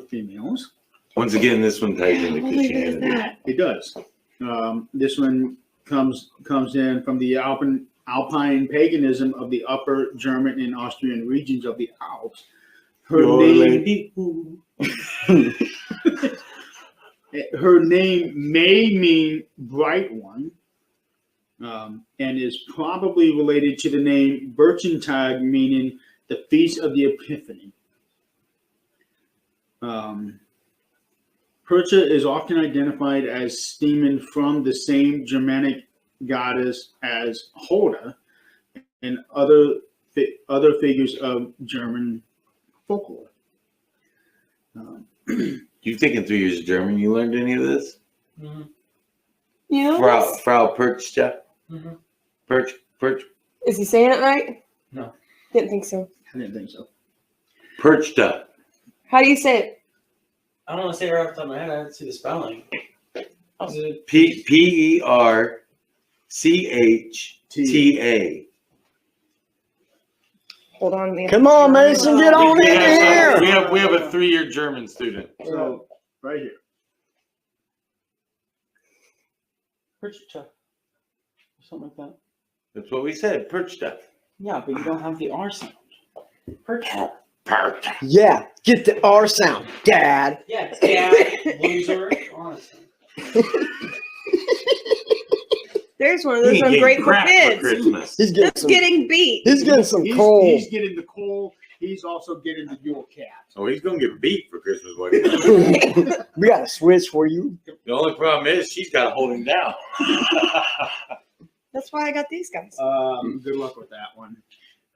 females. Once again, this one ties into Holy is Christianity. that? It does. This one comes in from the Alpine paganism of the upper German and Austrian regions of the Alps. Her name may mean bright one, and is probably related to the name Birchentag, meaning the Feast of the Epiphany. Percha is often identified as stemming from the same Germanic goddess as Hulda and other figures of German folklore. You taken 3 years of German? You learned any of this? Mm-hmm. Yeah. Frau Percha? Mm-hmm. Perch? Is he saying it right? No. Didn't think so. I didn't think so. Perchta. How do you say it? I don't want to say it right off the top of my head. I have to see the spelling. Is it Perchta. Hold on, man. Come on, Mason, get on in here. We have a 3-year German student. So, right here. Percha? Something like that. That's what we said. Perchta. Yeah, but you don't have the R sound. Percha. Percha. Yeah, get the R sound, Dad. Yeah, dad, loser, honestly. There's one of those ungrateful kids. Christmas. He's getting Just some. getting beat. He's getting some coal. He's getting the coal. He's also getting the Yule Cat. Oh, he's gonna get beat for Christmas. What he We got a switch for you. The only problem is she's got to hold him down. That's why I got these guys. Good luck with that one.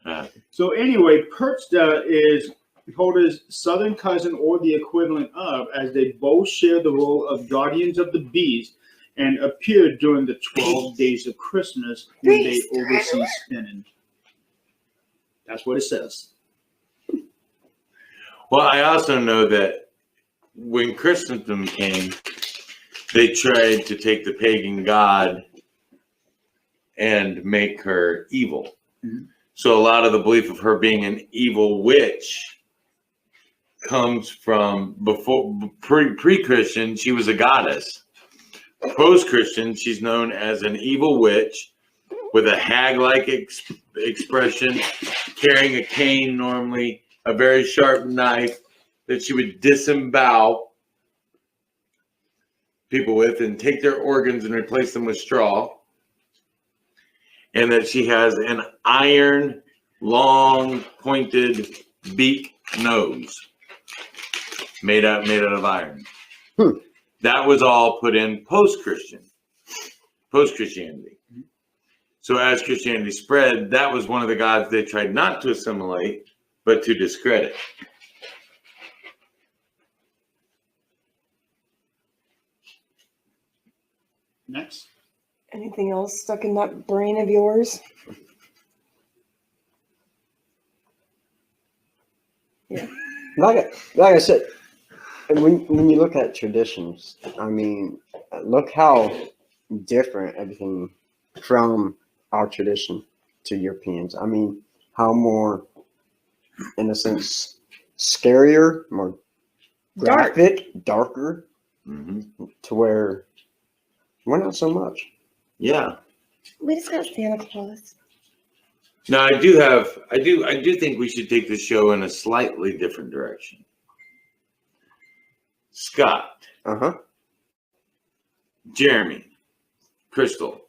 Uh, So anyway, Perchta is Hulda's southern cousin or the equivalent of, as they both share the role of guardians of the beast and appear during the 12 days of Christmas when they oversee spinning. That's what it says. well, I also know that when Christendom came, they tried to take the pagan god and make her evil. Mhm. So a lot of the belief of her being an evil witch comes from before pre-Christian. She was a goddess. Post-Christian, she's known as an evil witch with a hag-like expression, carrying a cane, normally a very sharp knife that she would disembowel people with and take their organs and replace them with straw. And that she has an iron, long, pointed beak nose made out of iron. That was all put in post-Christianity. So as Christianity spread, that was one of the gods they tried not to assimilate, but to discredit. Next. Anything else stuck in that brain of yours? Yeah. Like I said, when you look at traditions, I mean, look how different everything from our tradition to Europeans. I mean, how more, in a sense, scarier, more graphic, darker, to where we're not so much. Yeah. We just got Santa Claus. Now I do think we should take the show in a slightly different direction. Scott, Jeremy, Crystal,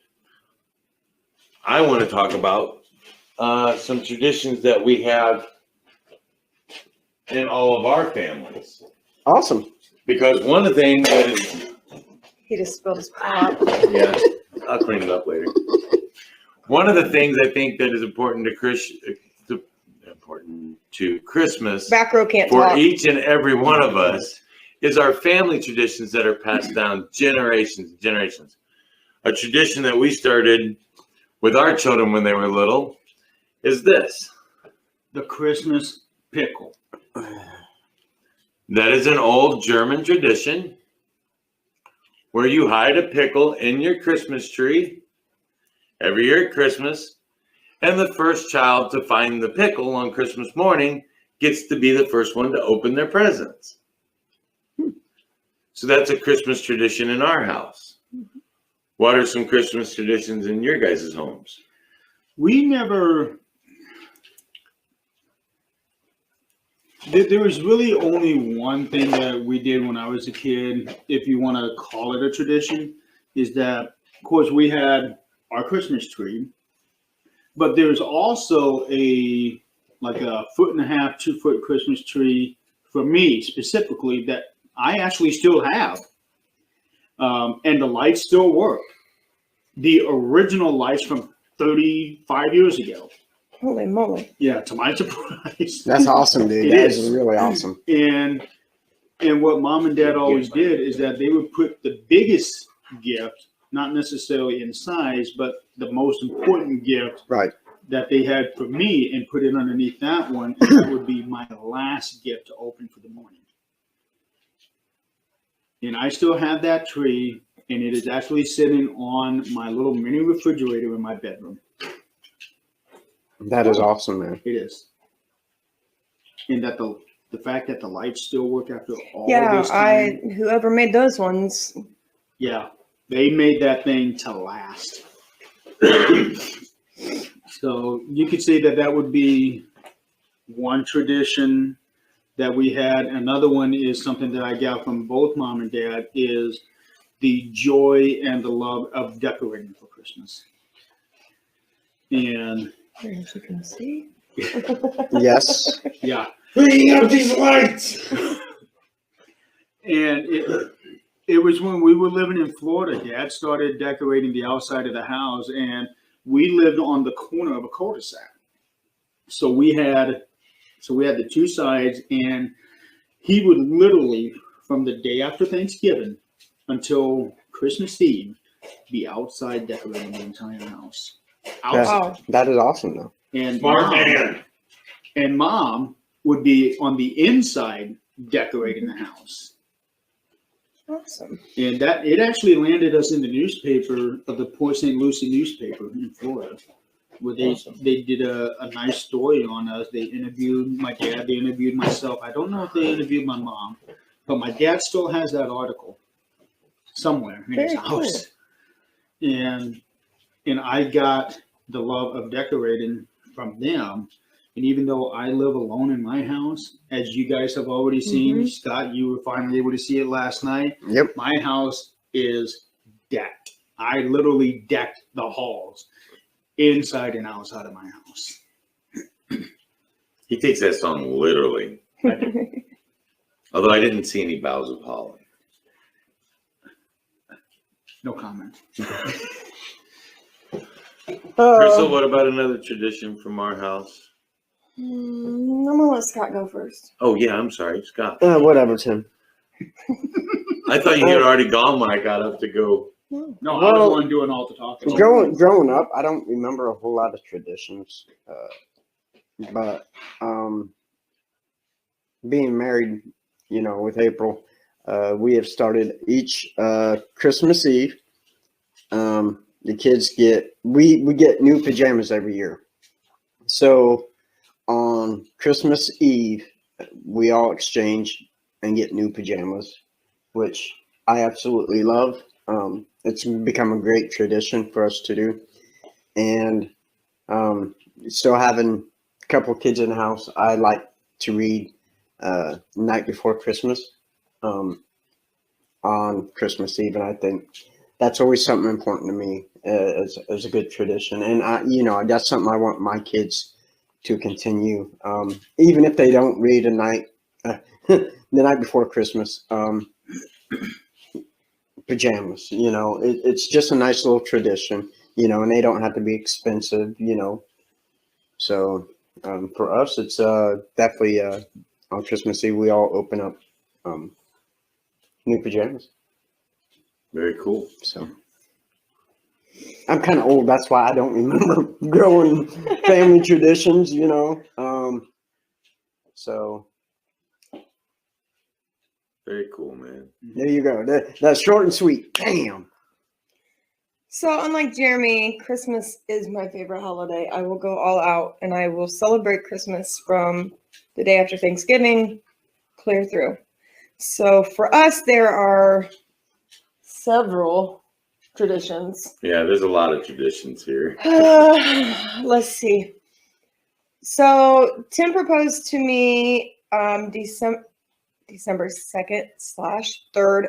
I want to talk about some traditions that we have in all of our families. Awesome. Because one of the things that is, He just spilled his pop. yeah, I'll clean it up later. One of the things I think that is important to Christmas Back row can't for talk. each and every one of us is our family traditions that are passed down generations and generations. A tradition that we started with our children when they were little is this. The Christmas pickle. That is an old German tradition where you hide a pickle in your Christmas tree every year at Christmas, and the first child to find the pickle on Christmas morning gets to be the first one to open their presents. So that's a Christmas tradition in our house. What are some Christmas traditions in your guys' homes? we never. There was really only one thing that we did when I was a kid, if you want to call it a tradition, is that, of course, we had our Christmas tree, but there's also a 1.5 2 foot Christmas tree for me specifically that I actually still have, and the lights still work. The original lights from 35 years ago. Holy moly. Yeah, to my surprise. That's awesome, dude. It That is. is really awesome. And what mom and dad always did is that they would put the biggest gift, not necessarily in size, but the most important gift Right. that they had for me and put it underneath that one. And that would be my last gift to open for the morning. And I still have that tree, and it is actually sitting on my little mini refrigerator in my bedroom. That is awesome, man. It is. And that the fact that the lights still work after all Yeah, this time. whoever made those ones. Yeah, they made that thing to last. So you could say that would be one tradition that we had. Another one is something that I got from both mom and dad is the joy and the love of decorating for Christmas. And As you can see. Yes. yeah, Bring up these lights. and it was when we were living in Florida. Dad started decorating the outside of the house, and we lived on the corner of a cul-de-sac. So we had the two sides, and he would literally, from the day after Thanksgiving until Christmas Eve, be outside decorating the entire house. Outside. Wow. That is awesome, though. And Smart man. And mom would be on the inside decorating the house. Awesome. And that it actually landed us in the newspaper of the Port St. Lucie newspaper in Florida, where they did a nice story on us. They interviewed my dad, they interviewed myself. I don't know if they interviewed my mom, but my dad still has that article somewhere in his Very cool. house. And I got the love of decorating from them. And even though I live alone in my house, as you guys have already seen, Scott, you were finally able to see it last night. Yep. My house is decked. I literally decked the halls inside and outside of my house. He takes that song literally. Although I didn't see any boughs of holly. No comment. Crystal, what about another tradition from our house? I'm gonna let Scott go first. Oh, yeah, I'm sorry, Scott. Whatever, Tim. I thought you had already gone when I got up to go. No. No, I was Well, the one doing all the talking. Growing up, I don't remember a whole lot of traditions, but being married, with April, we have started each Christmas Eve. The kids we get new pajamas every year, so on Christmas Eve we all exchange and get new pajamas, which I absolutely love. It's become a great tradition for us to do. And still having a couple kids in the house, I like to read Night Before Christmas on Christmas Eve. And I think that's always something important to me as a good tradition. And that's something I want my kids to continue. Even if they don't read the night before Christmas, pajamas, it's just a nice little tradition, and they don't have to be expensive, so for us it's definitely on Christmas Eve we all open up new pajamas. Very cool. So I'm kind of old, that's why I don't remember growing family traditions, so Very cool, man. there you go. That's short and sweet. Damn. So unlike Jeremy, Christmas is my favorite holiday. I will go all out and I will celebrate Christmas from the day after Thanksgiving clear through. So for us, there are several traditions. Yeah, there's a lot of traditions here. Let's see. So Tim proposed to me December 2nd/3rd.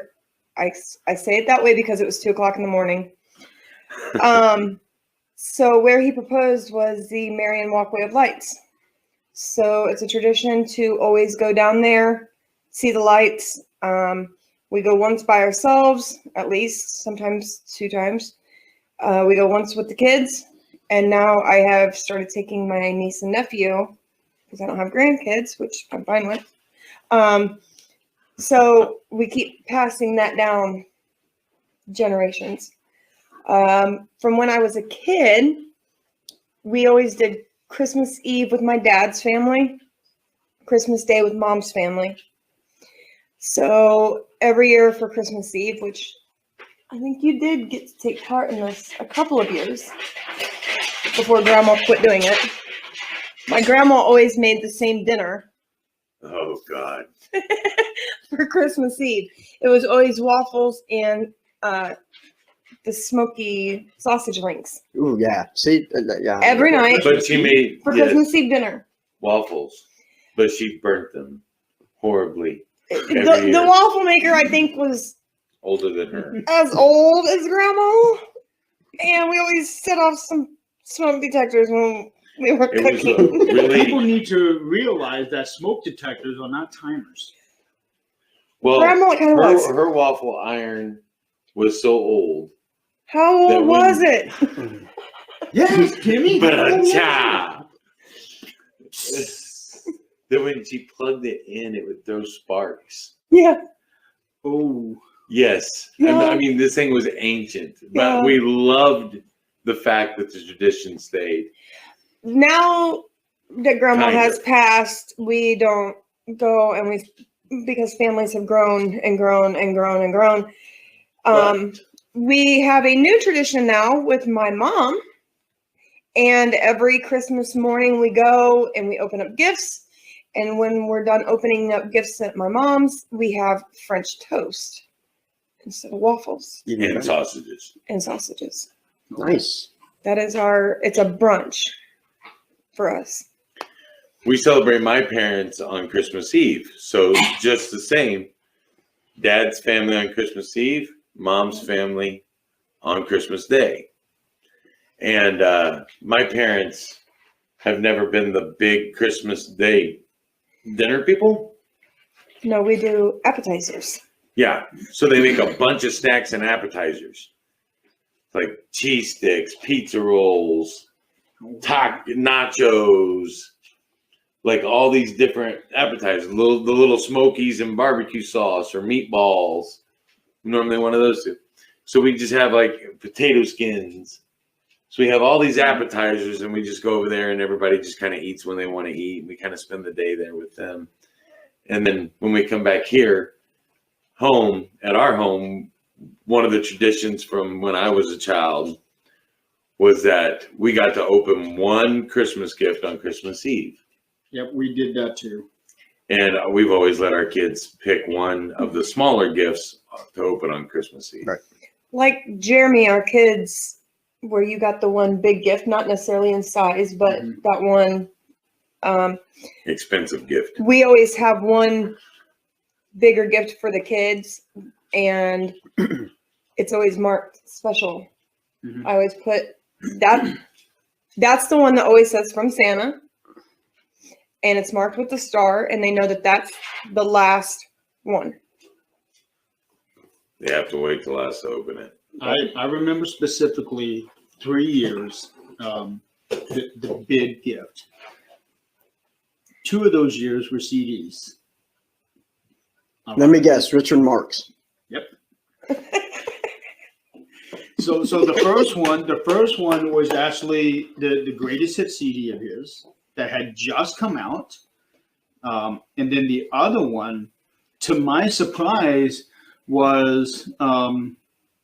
I say it that way because it was 2:00 in the morning. So where he proposed was the Marion Walkway of Lights. So it's a tradition to always go down there, see the lights. We go once by ourselves, at least, sometimes 2 times. We go once with the kids, and now I have started taking my niece and nephew, because I don't have grandkids, which I'm fine with. So we keep passing that down generations. From when I was a kid, we always did Christmas Eve with my dad's family, Christmas Day with mom's family. So every year for Christmas Eve, which I think you did get to take part in this a couple of years before Grandma quit doing it. My grandma always made the same dinner Oh God. for Christmas Eve. It was always waffles and the smoky sausage links Ooh, yeah. See, yeah. every night But she made for yes, Christmas Eve dinner. waffles, but she burnt them horribly. The waffle maker, I think, was Older than her. as old as Grandma, and we always set off some smoke detectors when we were It was cooking. really People need to realize that smoke detectors are not timers. well. Grandma kind of was. Her waffle iron was so old. How that old when- was it? Yes, Timmy. Ba-da-cha! That when she plugged it in, it would throw sparks. Yeah. Oh, Yes. Yeah. I mean, this thing was ancient, but Yeah. we loved the fact that the tradition stayed. Now that Grandma Kind has of. passed, we don't go, and because families have grown and grown and grown and grown. But- We have a new tradition now with my mom, and every Christmas morning we go and we open up gifts. And when we're done opening up gifts at my mom's, we have French toast instead of waffles And sausages. and sausages. Nice. That is it's a brunch for us. We celebrate my parents on Christmas Eve. So just the same, dad's family on Christmas Eve, mom's family on Christmas Day. And my parents have never been the big Christmas Day dinner people. No, we do appetizers. Yeah. So they make a bunch of snacks and appetizers. Like cheese sticks, pizza rolls, nachos, like all these different appetizers, the little smokies and barbecue sauce or meatballs. Normally one of those two. So we just have like potato skins. So we have all these appetizers and we just go over there and everybody just kind of eats when they want to eat. We kind of spend the day there with them. And then when we come back here, home, at our home, one of the traditions from when I was a child was that we got to open one Christmas gift on Christmas Eve. yep, we did that too. And we've always let our kids pick one of the smaller gifts to open on Christmas Eve. Right. Like Jeremy, our kids, where you got the one big gift, not necessarily in size, but that one. Expensive gift. We always have one bigger gift for the kids, and it's always marked special. Mhm. I always put that. That's the one that always says from Santa, and it's marked with the star, and they know that that's the last one. They have to wait till last to open it. I remember specifically 3 years, the big gift. 2 of those years were CDs. Let me guess, Richard Marx. Yep. So the first one was actually the greatest hit CD of his that had just come out. And then the other one, to my surprise, was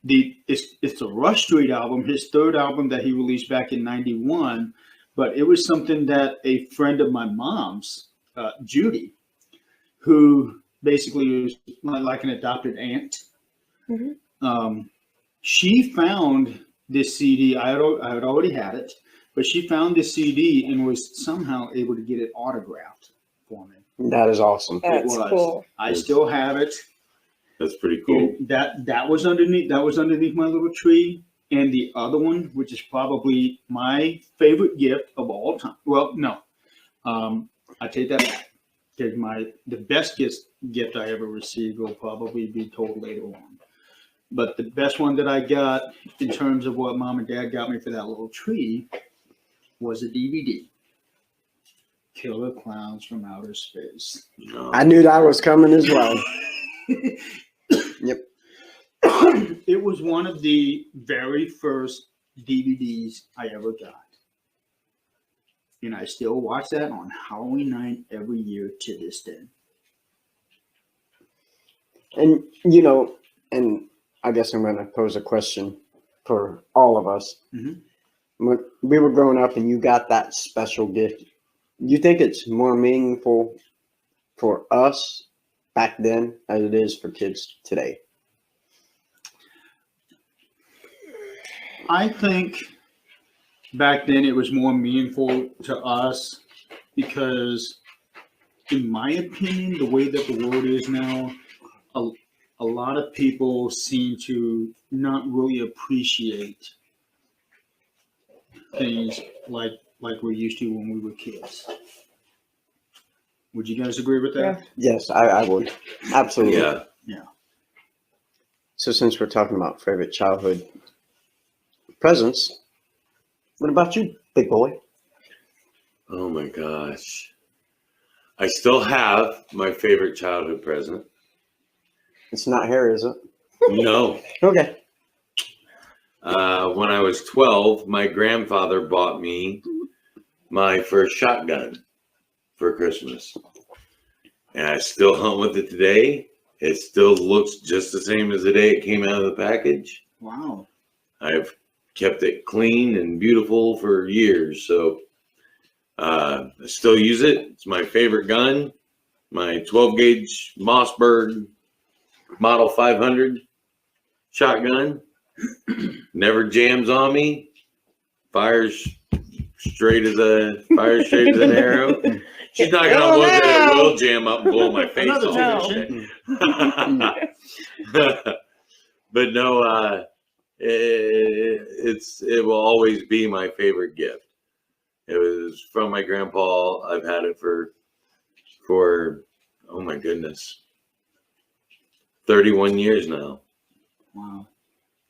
it's a Rush Street album, his third album that he released back in '91. But it was something that a friend of my mom's, Judy, who basically was like an adopted aunt, She found this CD. I had already had it, but she found this CD and was somehow able to get it autographed for me. That is awesome. That's cool. I still have it. That's pretty cool. And that was underneath my little tree. And the other one, which is probably my favorite gift of all time. Well, no, I take that back. The best gift I ever received will probably be told later on. But the best one that I got in terms of what Mom and Dad got me for that little tree was a DVD. Killer Clowns from Outer Space. No. I knew that was coming as well. Yep. It was one of the very first DVDs I ever got. And I still watch that on Halloween night every year to this day. And, you know, and I guess I'm going to pose a question for all of us. Mhm. When we were growing up and you got that special gift, you think it's more meaningful for us back then as it is for kids today? I think back then it was more meaningful to us because, in my opinion, the way that the world is now, a lot of people seem to not really appreciate things like we used to when we were kids. Would you guys agree with that? Yes, I would. Absolutely. Yeah. So since we're talking about favorite childhood presents, what about you, big boy? Oh my gosh. I still have my favorite childhood present. It's not hair, is it? No. Okay. When I was 12, my grandfather bought me my first shotgun for Christmas. And I still hunt with it today. It still looks just the same as the day it came out of the package. Wow. I've kept it clean and beautiful for years. So I still use it. It's my favorite gun. My 12 gauge Mossberg Model 500 shotgun. Never jams on me. Fires straight as an arrow. She's not gonna look that it will jam up and blow my face off. But no, it will always be my favorite gift. It was from my grandpa. I've had it for oh my goodness, 31 years now. Wow.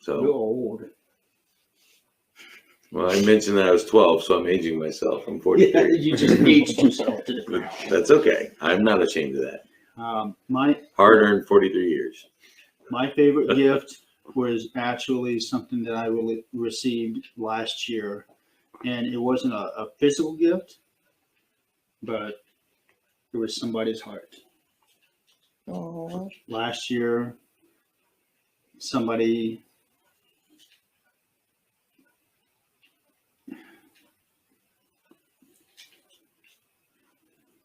So You're old. Well, I mentioned that I was 12, so I'm aging myself. I'm 43. You just aged yourself to the ground. That's okay. I'm not ashamed of that. My Hard-earned 43 years. My favorite gift was actually something that I really received last year, and it wasn't a physical gift, but it was somebody's heart. Aww. Last year, somebody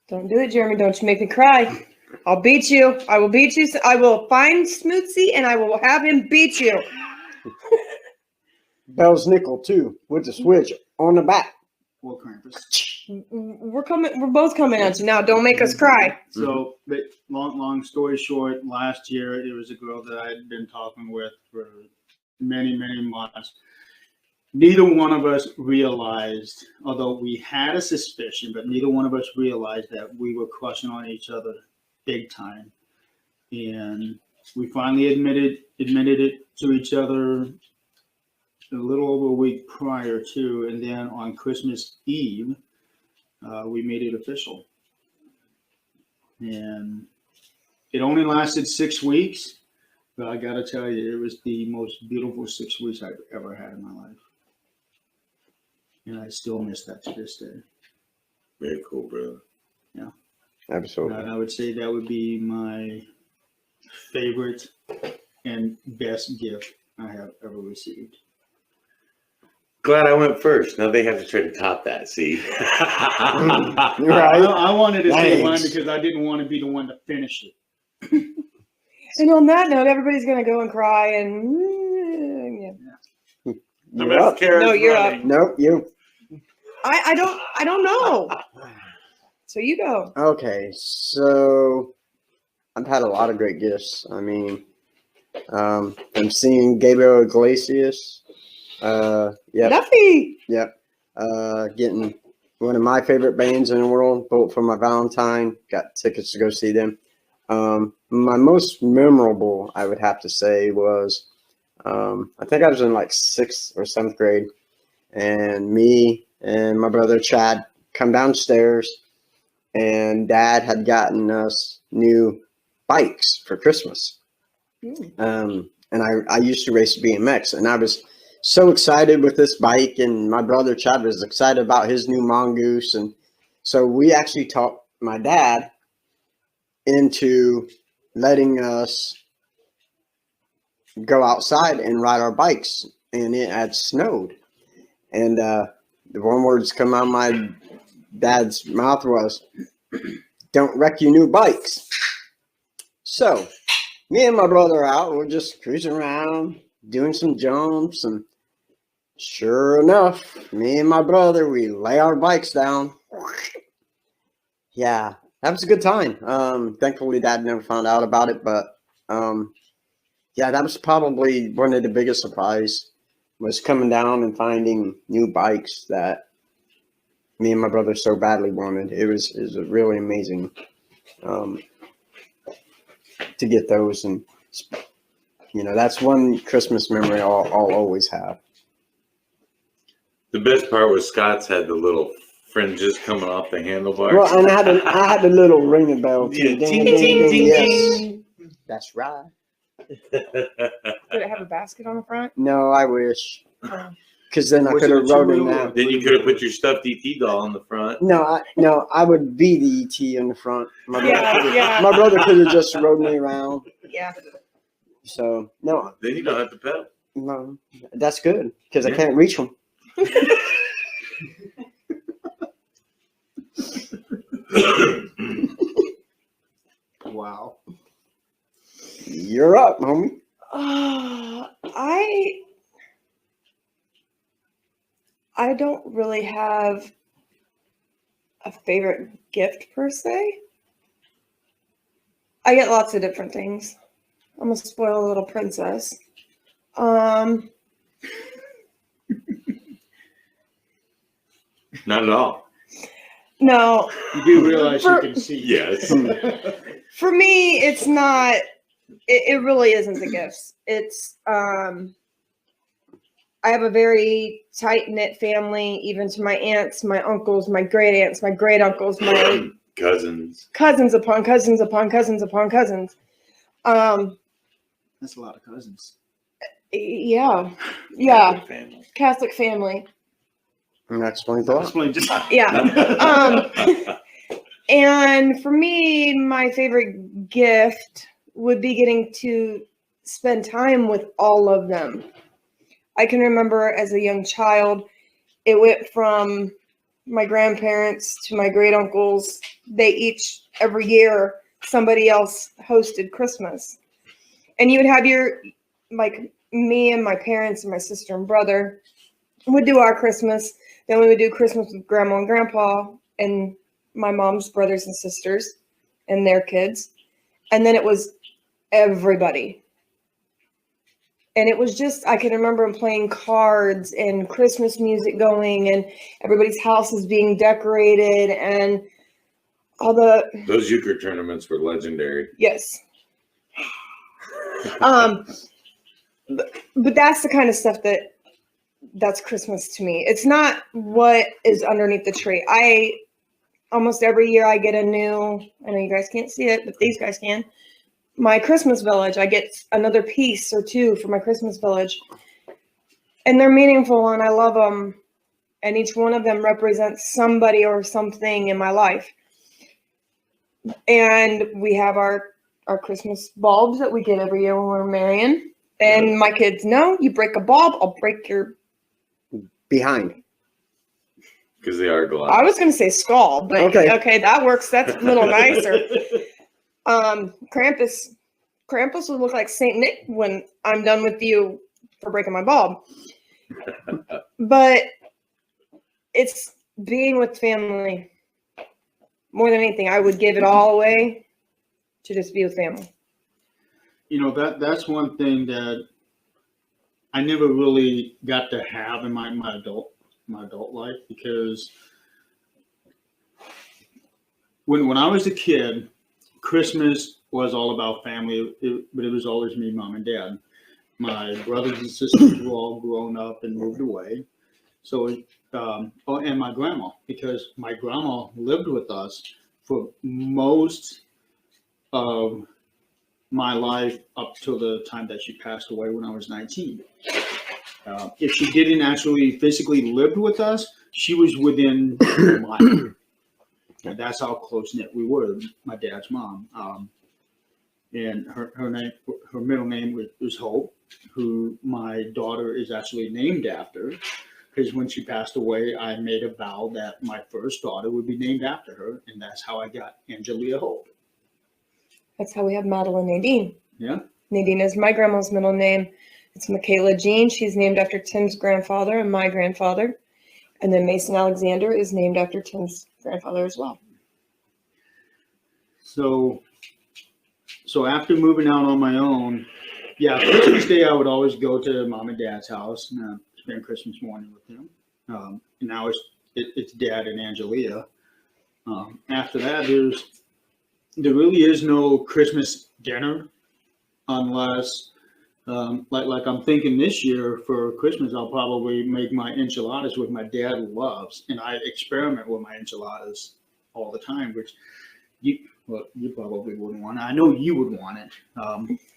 Don't do it, Jeremy. Don't you make me cry. I'll beat you. I will beat you. I will find Smootsy and I will have him beat you. Belsnickel too, with the switch on the back. or Krampus. We're both coming at you now. Don't make us cry. So, but long story short, last year it was a girl that I had been talking with for many months. Neither one of us realized, although we had a suspicion, but neither one of us realized that we were crushing on each other big time. And we finally admitted it to each other a little over a week prior to, and then on Christmas Eve, we made it official. And it only lasted 6 weeks, but I gotta tell you, it was the most beautiful 6 weeks I've ever had in my life. And I still miss that to this day. Very cool, brother. Yeah. Absolutely. And I would say that would be my favorite and best gift I have ever received. Glad I went first. Now they have to try to top that. See, Right. I wanted to say mine Thanks. because I didn't want to be the one to finish it. And on that note, everybody's gonna go and cry and You're up. No, you're up. running. Nope, you. I don't know. So you go. Okay, so I've had a lot of great gifts. I mean, I'm seeing Gabriel Iglesias. Yep, Duffy. yep. Getting one of my favorite bands in the world, both for my Valentine. Got tickets to go see them. My most memorable, I would have to say, was I think I was in like 6th or 7th grade, and me and my brother Chad come downstairs, and Dad had gotten us new bikes for Christmas. And I used to race BMX, and I was so excited with this bike, and my brother Chad was excited about his new Mongoose, and so we actually talked my dad into letting us go outside and ride our bikes, and it had snowed, and the one words come out of my dad's mouth was, "Don't wreck your new bikes." So me and my brother out, we're just cruising around doing some jumps, and sure enough, me and my brother, we lay our bikes down. Yeah, that was a good time. Thankfully Dad never found out about it, but yeah, that was probably one of the biggest surprise, was coming down and finding new bikes that me and my brother so badly wanted. It was really amazing to get those, and that's one Christmas memory I'll always have. The best part was Scott's had the little fringes coming off the handlebars. Well, and I had a little ringing bell too. Yeah, Ding, ting, ding, ting, ding, ting, yes. ting. That's right. Did it have a basket on the front? No, I wish, Oh. because then I Was could it have a wrote it two-wheel down. Then you could have put your stuffed ET doll on the front. No, I would be the ET in the front. My Yeah. my brother could have just rode me around. Yeah. So no, Then you don't have to pedal. no, that's good because I Yeah. can't reach them. Wow. You're up, homie. I don't really have a favorite gift per se. I get lots of different things. I'm a spoiled little princess. Not at all. No, You do realize you can see. Yes. for me, it's not. It really isn't the gifts. It's I have a very tight knit family, even to my aunts, my uncles, my great aunts, my great uncles, my Cousins. cousins upon cousins upon cousins upon cousins. That's a lot of cousins. Yeah, Family. Catholic family. And that explains a lot. Explain just. Yeah. And for me, my favorite gift would be getting to spend time with all of them. I can remember as a young child, it went from my grandparents to my great uncles. They each, every year, somebody else hosted Christmas. And you would have like me and my parents and my sister and brother would do our Christmas. Then we would do Christmas with grandma and grandpa and my mom's brothers and sisters and their kids. And then it was everybody. And it was just, I can remember playing cards and Christmas music going and everybody's houses being decorated and all the, Those euchre tournaments were legendary. yes. But that's the kind of stuff that's Christmas to me. It's not what is underneath the tree. Almost every year I get I know you guys can't see it, but these guys can. My Christmas village, I get another piece or two for my Christmas village. And they're meaningful and I love them. And each one of them represents somebody or something in my life. And we have our Christmas bulbs that we get every year when we're marrying. And my kids know, you break a bulb, I'll break your... Behind. Because they are glad. I was going to say skull, but okay, that works. That's a little nicer. Krampus would look like Saint Nick when I'm done with you for breaking my bulb. But it's being with family more than anything. I would give it all away to just be with family. You know, that's one thing that I never really got to have in my adult life, because when I was a kid, Christmas was all about family, but it was always me, mom, and dad. My brothers and sisters were all grown up and moved away. So, and my grandma, because my grandma lived with us for most of my life up till the time that she passed away when I was 19. If she didn't actually physically live with us, she was within a mile. And that's how close knit we were. My dad's mom, and her middle name was Hope, who my daughter is actually named after. Because when she passed away, I made a vow that my first daughter would be named after her, and that's how I got Angelia Hope. That's how we have Madeline Nadine. Yeah. Nadine is my grandma's middle name. It's Michaela Jean. She's named after Tim's grandfather and my grandfather. And then Mason Alexander is named after Tim's grandfather as well. So after moving out on my own, yeah, Christmas Day I would always go to mom and dad's house and spend Christmas morning with them. And now it's dad and Angelia. After that, there really is no Christmas dinner unless, like I'm thinking this year for Christmas, I'll probably make my enchiladas, which my dad loves, and I experiment with my enchiladas all the time, which you probably wouldn't want it. I know you would want it.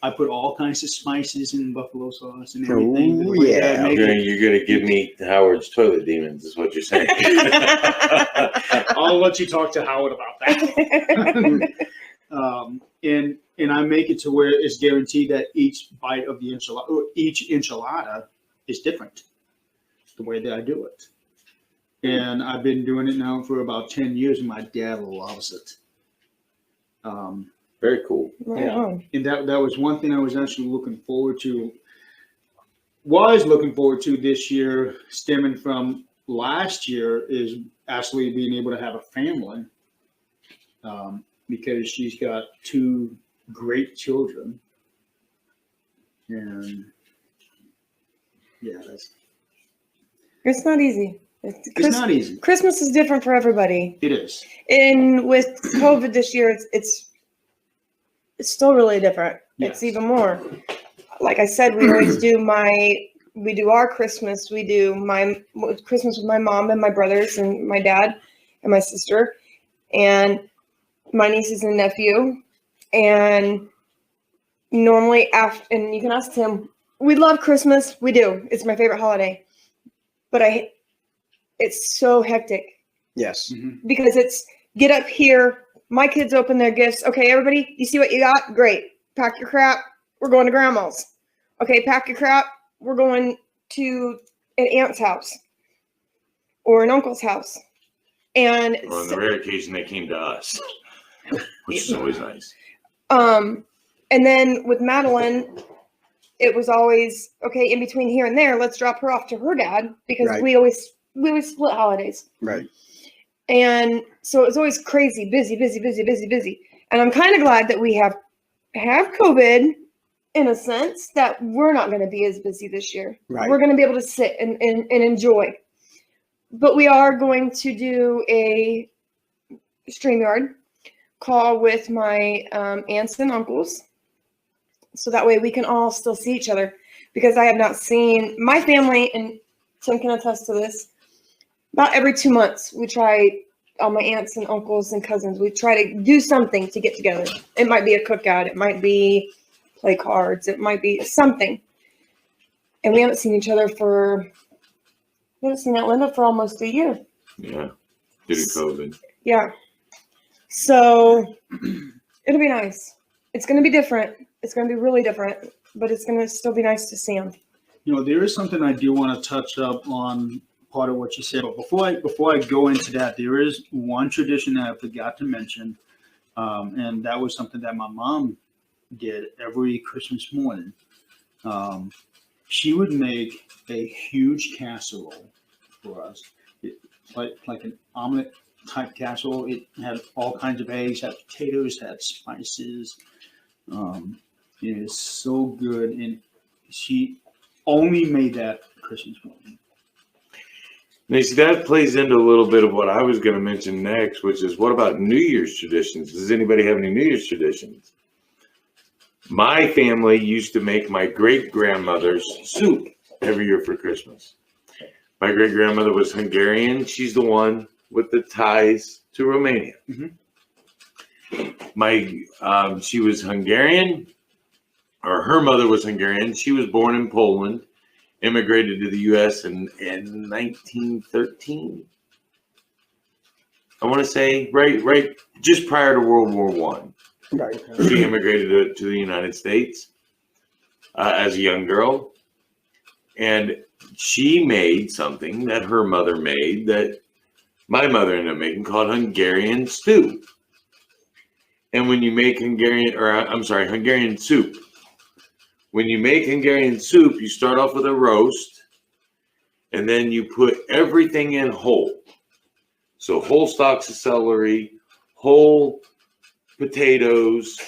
I put all kinds of spices and buffalo sauce and everything. Oh, yeah. You're gonna give me Howard's toilet demons, is what you're saying. I'll let you talk to Howard about that. And I make it to where it's guaranteed that each bite of the enchilada, or each enchilada, is different. The way that I do it, and I've been doing it now for about 10 years, and my dad loves it. Very cool. Right Yeah. on. And that was one thing I was actually looking forward to. Was looking forward to this year, stemming from last year, is actually being able to have a family. Because she's got 2 great children, and yeah, It's not easy. it's not easy. Christmas is different for everybody. It is. And with COVID this year, it's still really different. Yes. It's even more. Like I said, we always do our Christmas. We do my Christmas with my mom and my brothers and my dad and my sister and my nieces and nephew. And normally and you can ask Tim, we love Christmas. We do. It's my favorite holiday. But it's so hectic. Yes. Mm-hmm. Because it's get up here, my kids open their gifts. Okay, everybody, you see what you got? Great. Pack your crap. We're going to grandma's. Okay, pack your crap. We're going to an aunt's house or an uncle's house. And Well, on the rare occasion they came to us, which is always nice. and then with Madeline, it was always okay, in between here and there, let's drop her off to her dad, because Right. we always split holidays. Right. And so it was always crazy, busy. And I'm kind of glad that we have COVID, in a sense, that we're not going to be as busy this year. Right. We're going to be able to sit and enjoy. But we are going to do a StreamYard call with my aunts and uncles. So that way we can all still see each other, because I have not seen my family, and Tim can attest to this. About every 2 months, we try, all my aunts and uncles and cousins, we try to do something to get together. It might be a cookout. It might be play cards. It might be something. And we haven't seen each other we haven't seen Aunt Linda for almost a year. Yeah, due to COVID. Yeah. So it'll be nice. It's going to be different. It's going to be really different, but it's going to still be nice to see them. You know, there is something I do want to touch up on, part of what you said. But before I go into that, there is one tradition that I forgot to mention, and that was something that my mom did every Christmas morning. she would make a huge casserole for us. Like an omelet type casserole. It had all kinds of eggs, had potatoes, had spices. It is so good, and she only made that Christmas morning. Now, see, that plays into a little bit of what I was going to mention next, which is what about New Year's traditions? Does anybody have any New Year's traditions? My family used to make my great-grandmother's soup every year for Christmas. My great-grandmother was Hungarian. She's the one with the ties to Romania. She was Hungarian, or her mother was Hungarian. She was born in Poland, immigrated to the U.S. in 1913. I want to say right just prior to World War I. Right. She immigrated to the United States as a young girl, and she made something that her mother made that my mother ended up making called Hungarian stew. And when you make Hungarian soup. When you make Hungarian soup, you start off with a roast, and then you put everything in whole. So whole stalks of celery, whole potatoes,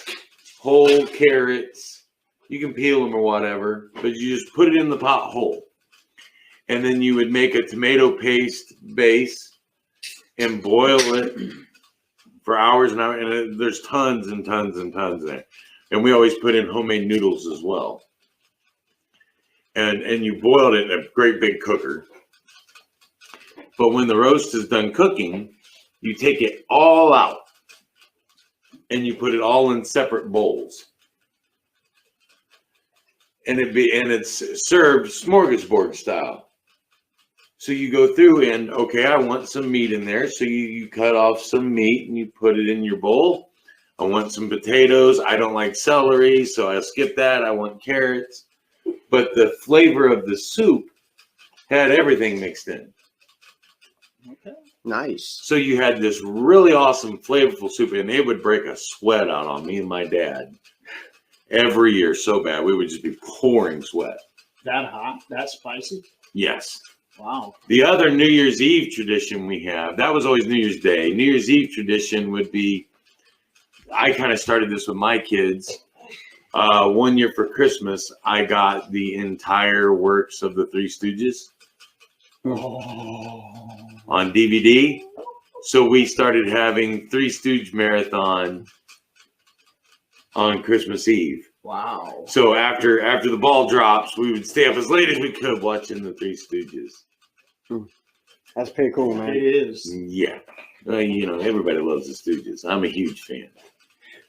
whole carrots. You can peel them or whatever, but you just put it in the pot whole. And then you would make a tomato paste base and boil it for hours and hours. And there's tons and tons and tons there. And we always put in homemade noodles as well. And you boiled it in a great big cooker. But when the roast is done cooking, you take it all out and you put it all in separate bowls. And it's served smorgasbord style. So you go through and, okay, I want some meat in there. So you cut off some meat and you put it in your bowl. I want some potatoes. I don't like celery, so I'll skip that. I want carrots. But the flavor of the soup had everything mixed in. Okay. Nice. So you had this really awesome, flavorful soup, and it would break a sweat out on me and my dad every year so bad. We would just be pouring sweat. That hot? That spicy? Yes. Wow. The other New Year's Eve tradition we have, that was always New Year's Day. New Year's Eve tradition would be, I kind of started this with my kids. One year for Christmas, I got the entire works of the Three Stooges on DVD. So we started having Three Stooge marathon on Christmas Eve. Wow. So after the ball drops, we would stay up as late as we could watching the Three Stooges. That's pretty cool, man. It is. Yeah. Everybody loves the Stooges. I'm a huge fan.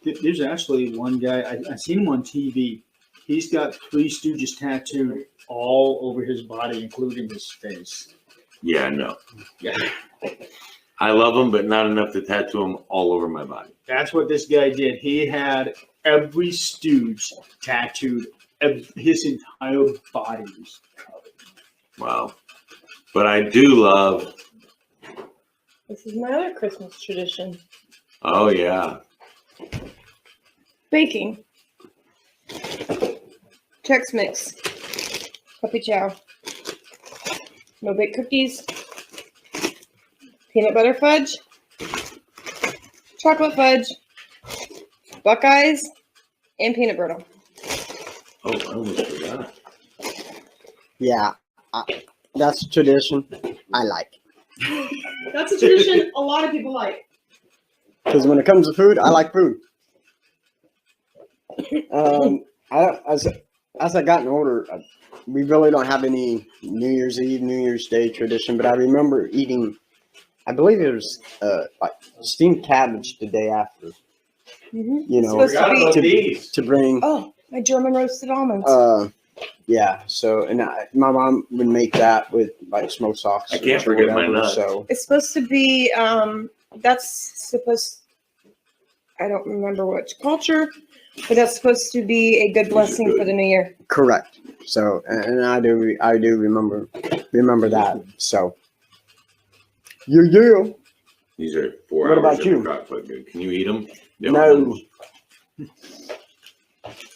There's actually one guy, I seen him on TV. He's got Three Stooges tattooed all over his body, including his face. Yeah, I know. Yeah. I love them, but not enough to tattoo them all over my body. That's what this guy did. He had every Stooge tattooed, his entire body was covered. Wow. But I do love. This is my other Christmas tradition. Oh, yeah. Baking. Chex Mix. Puppy Chow. No bake cookies. Peanut butter fudge. Chocolate fudge. Buckeyes. And peanut brittle. Oh, I almost forgot. Yeah, that's a tradition I like. That's a tradition a lot of people like. Because when it comes to food, I like food. As I gotten older, we really don't have any New Year's Eve, New Year's Day tradition. But I remember eating, I believe it was like steamed cabbage the day after. Mm-hmm. You know, Supposed to be- to bring. Oh, my German roasted almonds. Yeah. So, and my mom would make that with like smoked sausage. I can't forget my nuts. So It's supposed to be, I don't remember which culture, but that's supposed to be a good blessing for the new year. correct. So, and I do remember that. So, you. These are 4 What hours about in you? the crock pot. Can you eat them? No.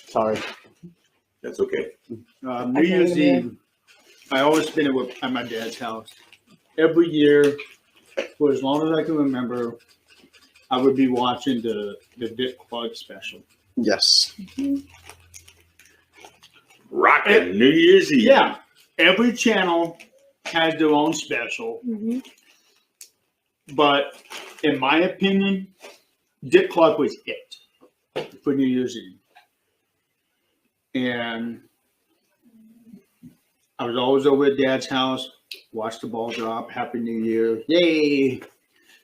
Sorry. That's okay. New Year's Eve, I always spend it at my dad's house. Every year, for as long as I can remember, I would be watching the Dick Clark special. Yes. Rockin' New Year's Eve. Yeah, every channel has their own special, Mm-hmm. but in my opinion, Dick Clark was it for New Year's Eve. And I was always over at Dad's house, watch the ball drop, Happy New Year, yay.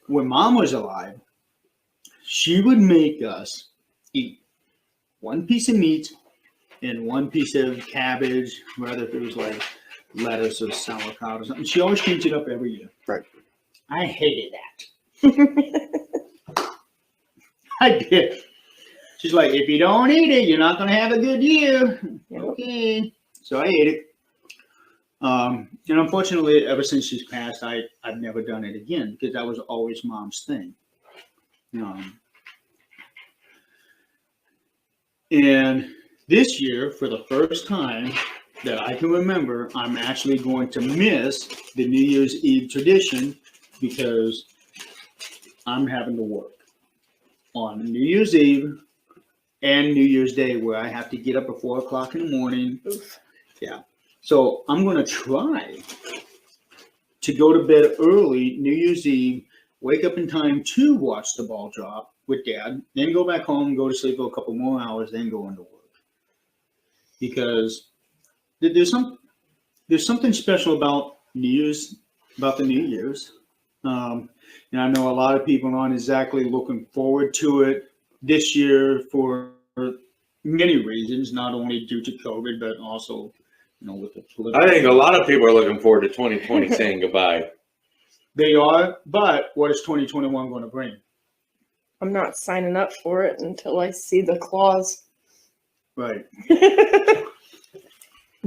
When Mom was alive, she would make us eat one piece of meat and one piece of cabbage, whether it was like lettuce or sauerkraut or something. She always changed it up every year. Right. I hated that. I did. She's like, if you don't eat it, you're not going to have a good year. Yep. Okay. So I ate it. And unfortunately, ever since she's passed, I've never done it again because that was always Mom's thing. And this year, for the first time that I can remember, I'm actually going to miss the New Year's Eve tradition because I'm having to work on New Year's Eve and New Year's Day, where I have to get up at 4 o'clock in the morning. Oof. Yeah. So I'm going to try to go to bed early New Year's Eve, wake up in time to watch the ball drop with Dad, then go back home, go to sleep for a couple more hours, then go into work. Because there's something special about the New Year's. And I know a lot of people aren't exactly looking forward to it this year for many reasons, not only due to COVID, but also, with the political. I think a lot of people are looking forward to 2020 saying goodbye. They are, but what is 2021 going to bring? I'm not signing up for it until I see the clause. Right.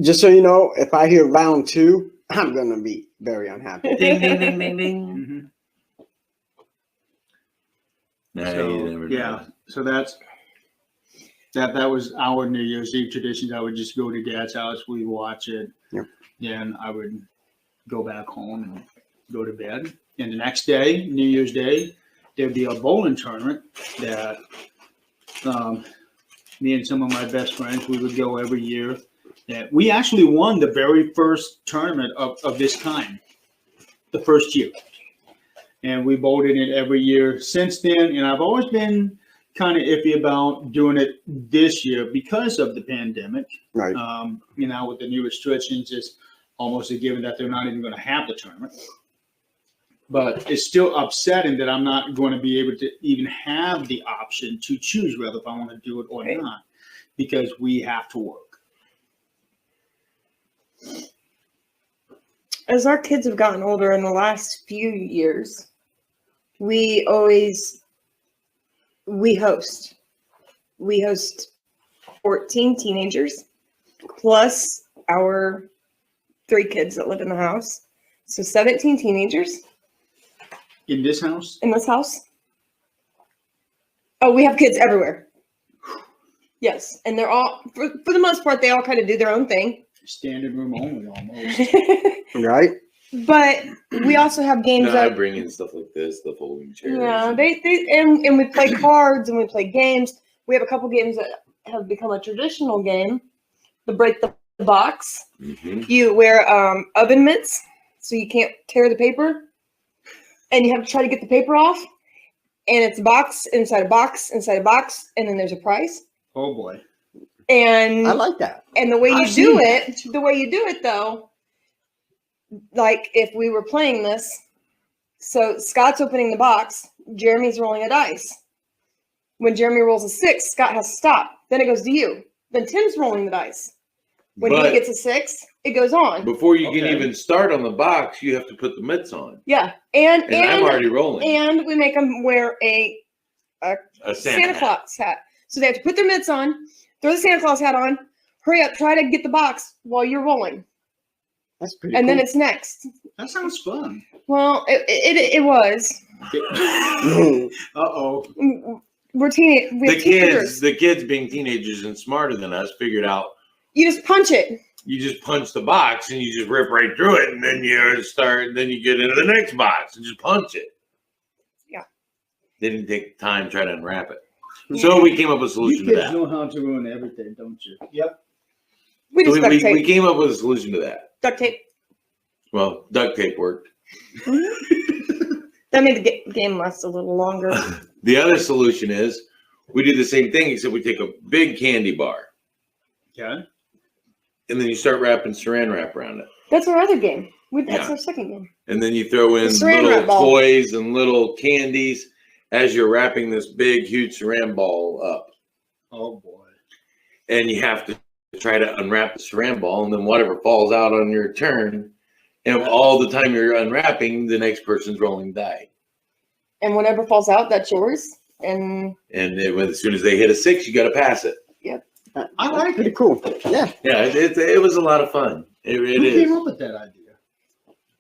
Just so you know, if I hear round 2, I'm going to be very unhappy. Ding, ding, ding, ding, ding. Mm-hmm. Nah, So, you never know. yeah. So that was our New Year's Eve traditions. I would just go to Dad's house, we'd watch it, Yep. then I would go back home and go to bed. And the next day, New Year's Day, there'd be a bowling tournament that me and some of my best friends, we would go every year. And we actually won the very first tournament of this kind, the first year. And we bowled in it every year since then. And I've always been kind of iffy about doing it this year because of the pandemic. Right. With the new restrictions, it's almost a given that they're not even going to have the tournament. But it's still upsetting that I'm not going to be able to even have the option to choose whether if I want to do it or not, because we have to work. As our kids have gotten older in the last few years, we host. We host 14 teenagers plus our 3 kids that live in the house. So 17 teenagers In this house? in this house. Oh, we have kids everywhere. Yes. And they're all, for the most part, they all kind of do their own thing. Standing room only almost. Right? But we also have games No, I that, bring in stuff like this, the folding chairs. yeah, and we play cards and we play games. We have a couple games that have become a traditional game. The break the box. Mhm. You wear oven mitts so you can't tear the paper, and you have to try to get the paper off. And it's a box inside a box inside a box, and then there's a prize. Oh boy. And I like that. and the way you I've do seen it though, like if we were playing this, so Scott's opening the box, Jeremy's rolling a dice. When Jeremy rolls a 6, Scott has to stop. Then it goes to you. Then Tim's rolling the dice. When he But gets a 6, it goes on. before you can Okay. even start on the box, you have to put the mitts on. Yeah, and And I'm already rolling. and we make them wear a A Santa Claus hat. So they have to put their mitts on, throw the Santa Claus hat on, hurry up, try to get the box while you're rolling. That's pretty And cool. then it's next. That sounds fun. Well, it was. Uh-oh. We're teenage. We have teenagers. The kids being teenagers and smarter than us figured out You just punch it. You just punch the box and you just rip right through it, and then you get into the next box and just punch it. Yeah. They didn't take time trying to unwrap it. So we came up with a solution You to kids that. know how to ruin everything, don't you? Yep. We just duct tape. We came up with a solution to that. Duct tape. Well, duct tape worked. That made the game last a little longer. The other solution is we do the same thing, except we take a big candy bar Okay. and then you start wrapping saran wrap around it. That's our other game. That's Yeah. our second game. And then you throw in The saran little wrap ball. toys and little candies as you're wrapping this big, huge saran ball up. Oh boy. And you have to try to unwrap the saran ball, and then whatever falls out on your turn. And all the time you're unwrapping, the next person's rolling die. And whatever falls out, that's yours. And And as soon as they hit a 6, you got to pass it. I like Pretty it. cool. Yeah. Yeah, it was a lot of fun. It Who is. came up with that idea?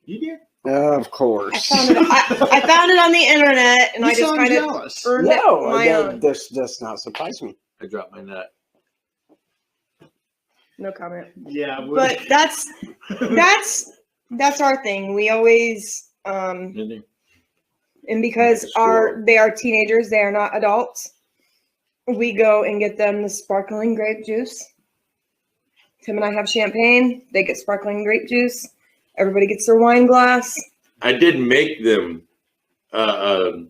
You did? Of I course. found it. I found it on the internet, and You I just sound kind of jealous. earned it No, my own. this does not surprise me. I dropped my nut. No comment. Yeah. But that's our thing. We always and because they are teenagers, they are not adults. We go and get them the sparkling grape juice. Tim and I have champagne. They get sparkling grape juice. Everybody gets their wine glass. I did make them a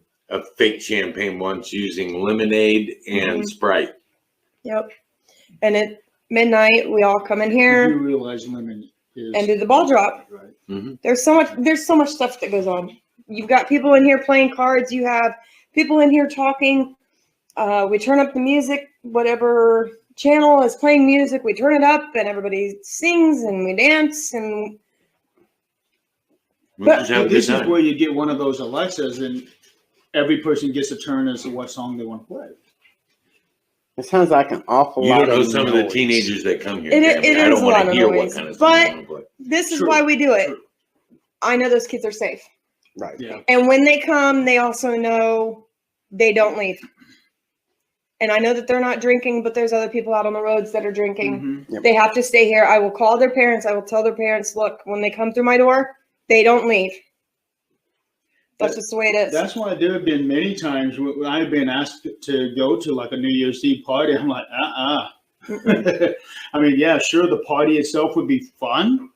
fake champagne once using lemonade and Sprite. Yep. And at midnight, we all come in You here realize lemon is and do the ball drop. right. There's so much stuff that goes on. You've got people in here playing cards. You have people in here talking. We turn up the music, whatever channel is playing music, we turn it up and everybody sings and we dance and We just have a good This is time. where you get one of those Alexas and every person gets a turn as to what song they want to play. It sounds like an awful You lot don't know of some of the noise. teenagers that come here. It Jeremy. is I don't a want lot to of hear noise, what kind of song but- they want to play. this is True, why we do it. true. I know those kids are safe. Right. Yeah. And when they come, they also know they don't leave. And I know that they're not drinking, but there's other people out on the roads that are drinking. Mhm. Yep. They have to stay here. I will call their parents. I will tell their parents, look, when they come through my door, they don't leave. That's just the way it is. That's why there have been many times when I've been asked to go to like a New Year's Eve party. I'm like, I mean, yeah, sure, the party itself would be fun,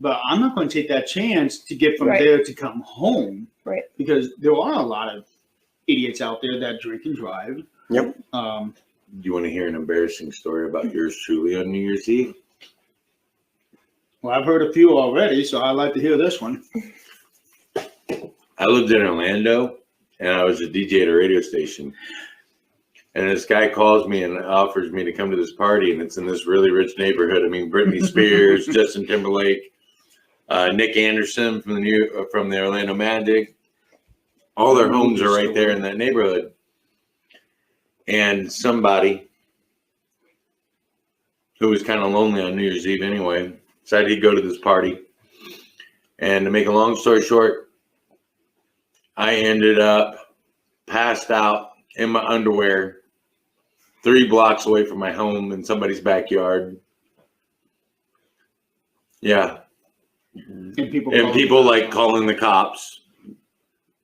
but I'm not going to take that chance to get from Right. there to come home. Right. Because there are a lot of idiots out there that drink and drive. Yep. Do you want to hear an embarrassing story about yours truly on New Year's Eve? Well, I've heard a few already, so I'd like to hear this one. I lived in Orlando, and I was a DJ at a radio station. And this guy calls me and offers me to come to this party, and it's in this really rich neighborhood. I mean, Britney Spears, Justin Timberlake, Nick Anderson from the Orlando Magic. All their homes are right there in that neighborhood. And somebody who was kind of lonely on New Year's Eve anyway decided he'd go to this party. And to make a long story short, I ended up passed out in my underwear 3 blocks away from my home in somebody's backyard. Yeah. And people, And people like calling the cops.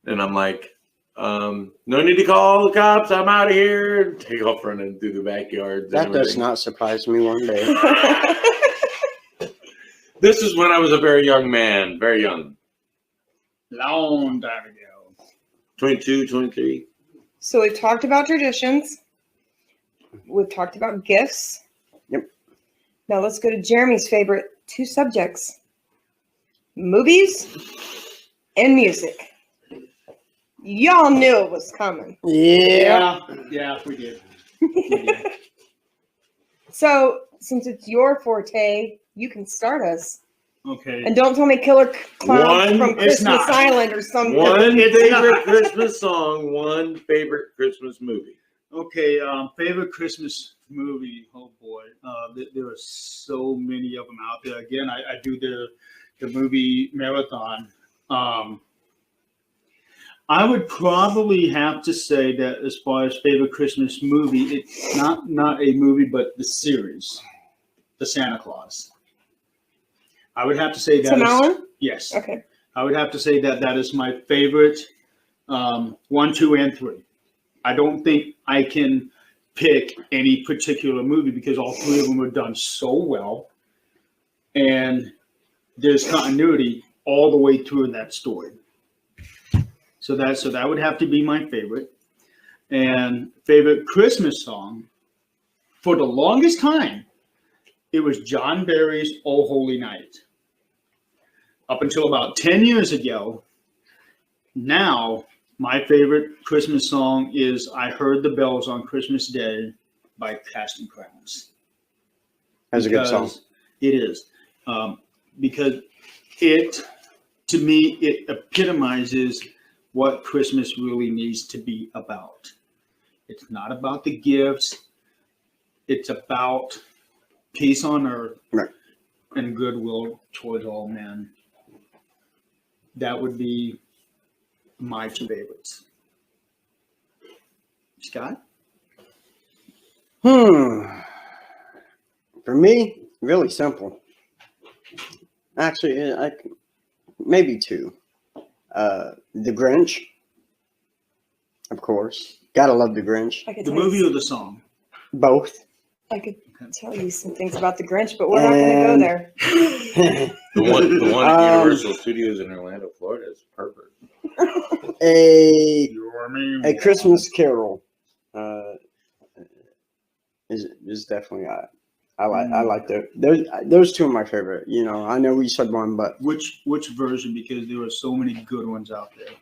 And I'm like, no need to call the cops. I'm out of here. Take off running through the backyards. That and does everything. not surprise me one day. This is when I was a very young man, very young. long time ago. 22, 23. So we've talked about traditions. We've talked about gifts. Yep. Now let's go to Jeremy's favorite 2 subjects. Movies and music. Y'all knew it was coming. Yeah. Yeah, we did. So since it's your forte, you can start us. Okay. And don't tell me Killer Clowns One, from it's Christmas not. Island or something. One It's favorite not. Christmas song, one favorite Christmas movie. Okay, favorite Christmas movie. Oh boy, there are so many of them out there. Again, I do the movie marathon. I would probably have to say that as far as favorite Christmas movie, it's not a movie, but the series. the Santa Claus. I would have to say that Tim is, Allen? yes. Okay. I would have to say that is my favorite 1, 2, and 3. I don't think I can pick any particular movie because all 3 of them are done so well, and there's continuity all the way through that story. So that would have to be my favorite. And favorite Christmas song, for the longest time, it was John Barry's "Oh Holy Night." Up until about 10 years ago, now my favorite Christmas song is "I Heard the Bells on Christmas Day" by Casting Crowns. That's a good song. Because it is. Because it, to me, it epitomizes what Christmas really needs to be about. It's not about the gifts. It's about peace on earth, right, and goodwill towards all men. That would be my 2 favorites. Scott? For me, really simple. Actually, maybe 2. The Grinch, of course. Gotta love the Grinch. I could The tell movie you, or the song? Both. I could tell you some things about the Grinch, but we're not going to go there. The one at Universal Studios in Orlando, Florida is perfect. A Your name. A Christmas Carol is definitely I like those 2 are my favorite. You know, I know we said one, but Which version? Because there are so many good ones out there.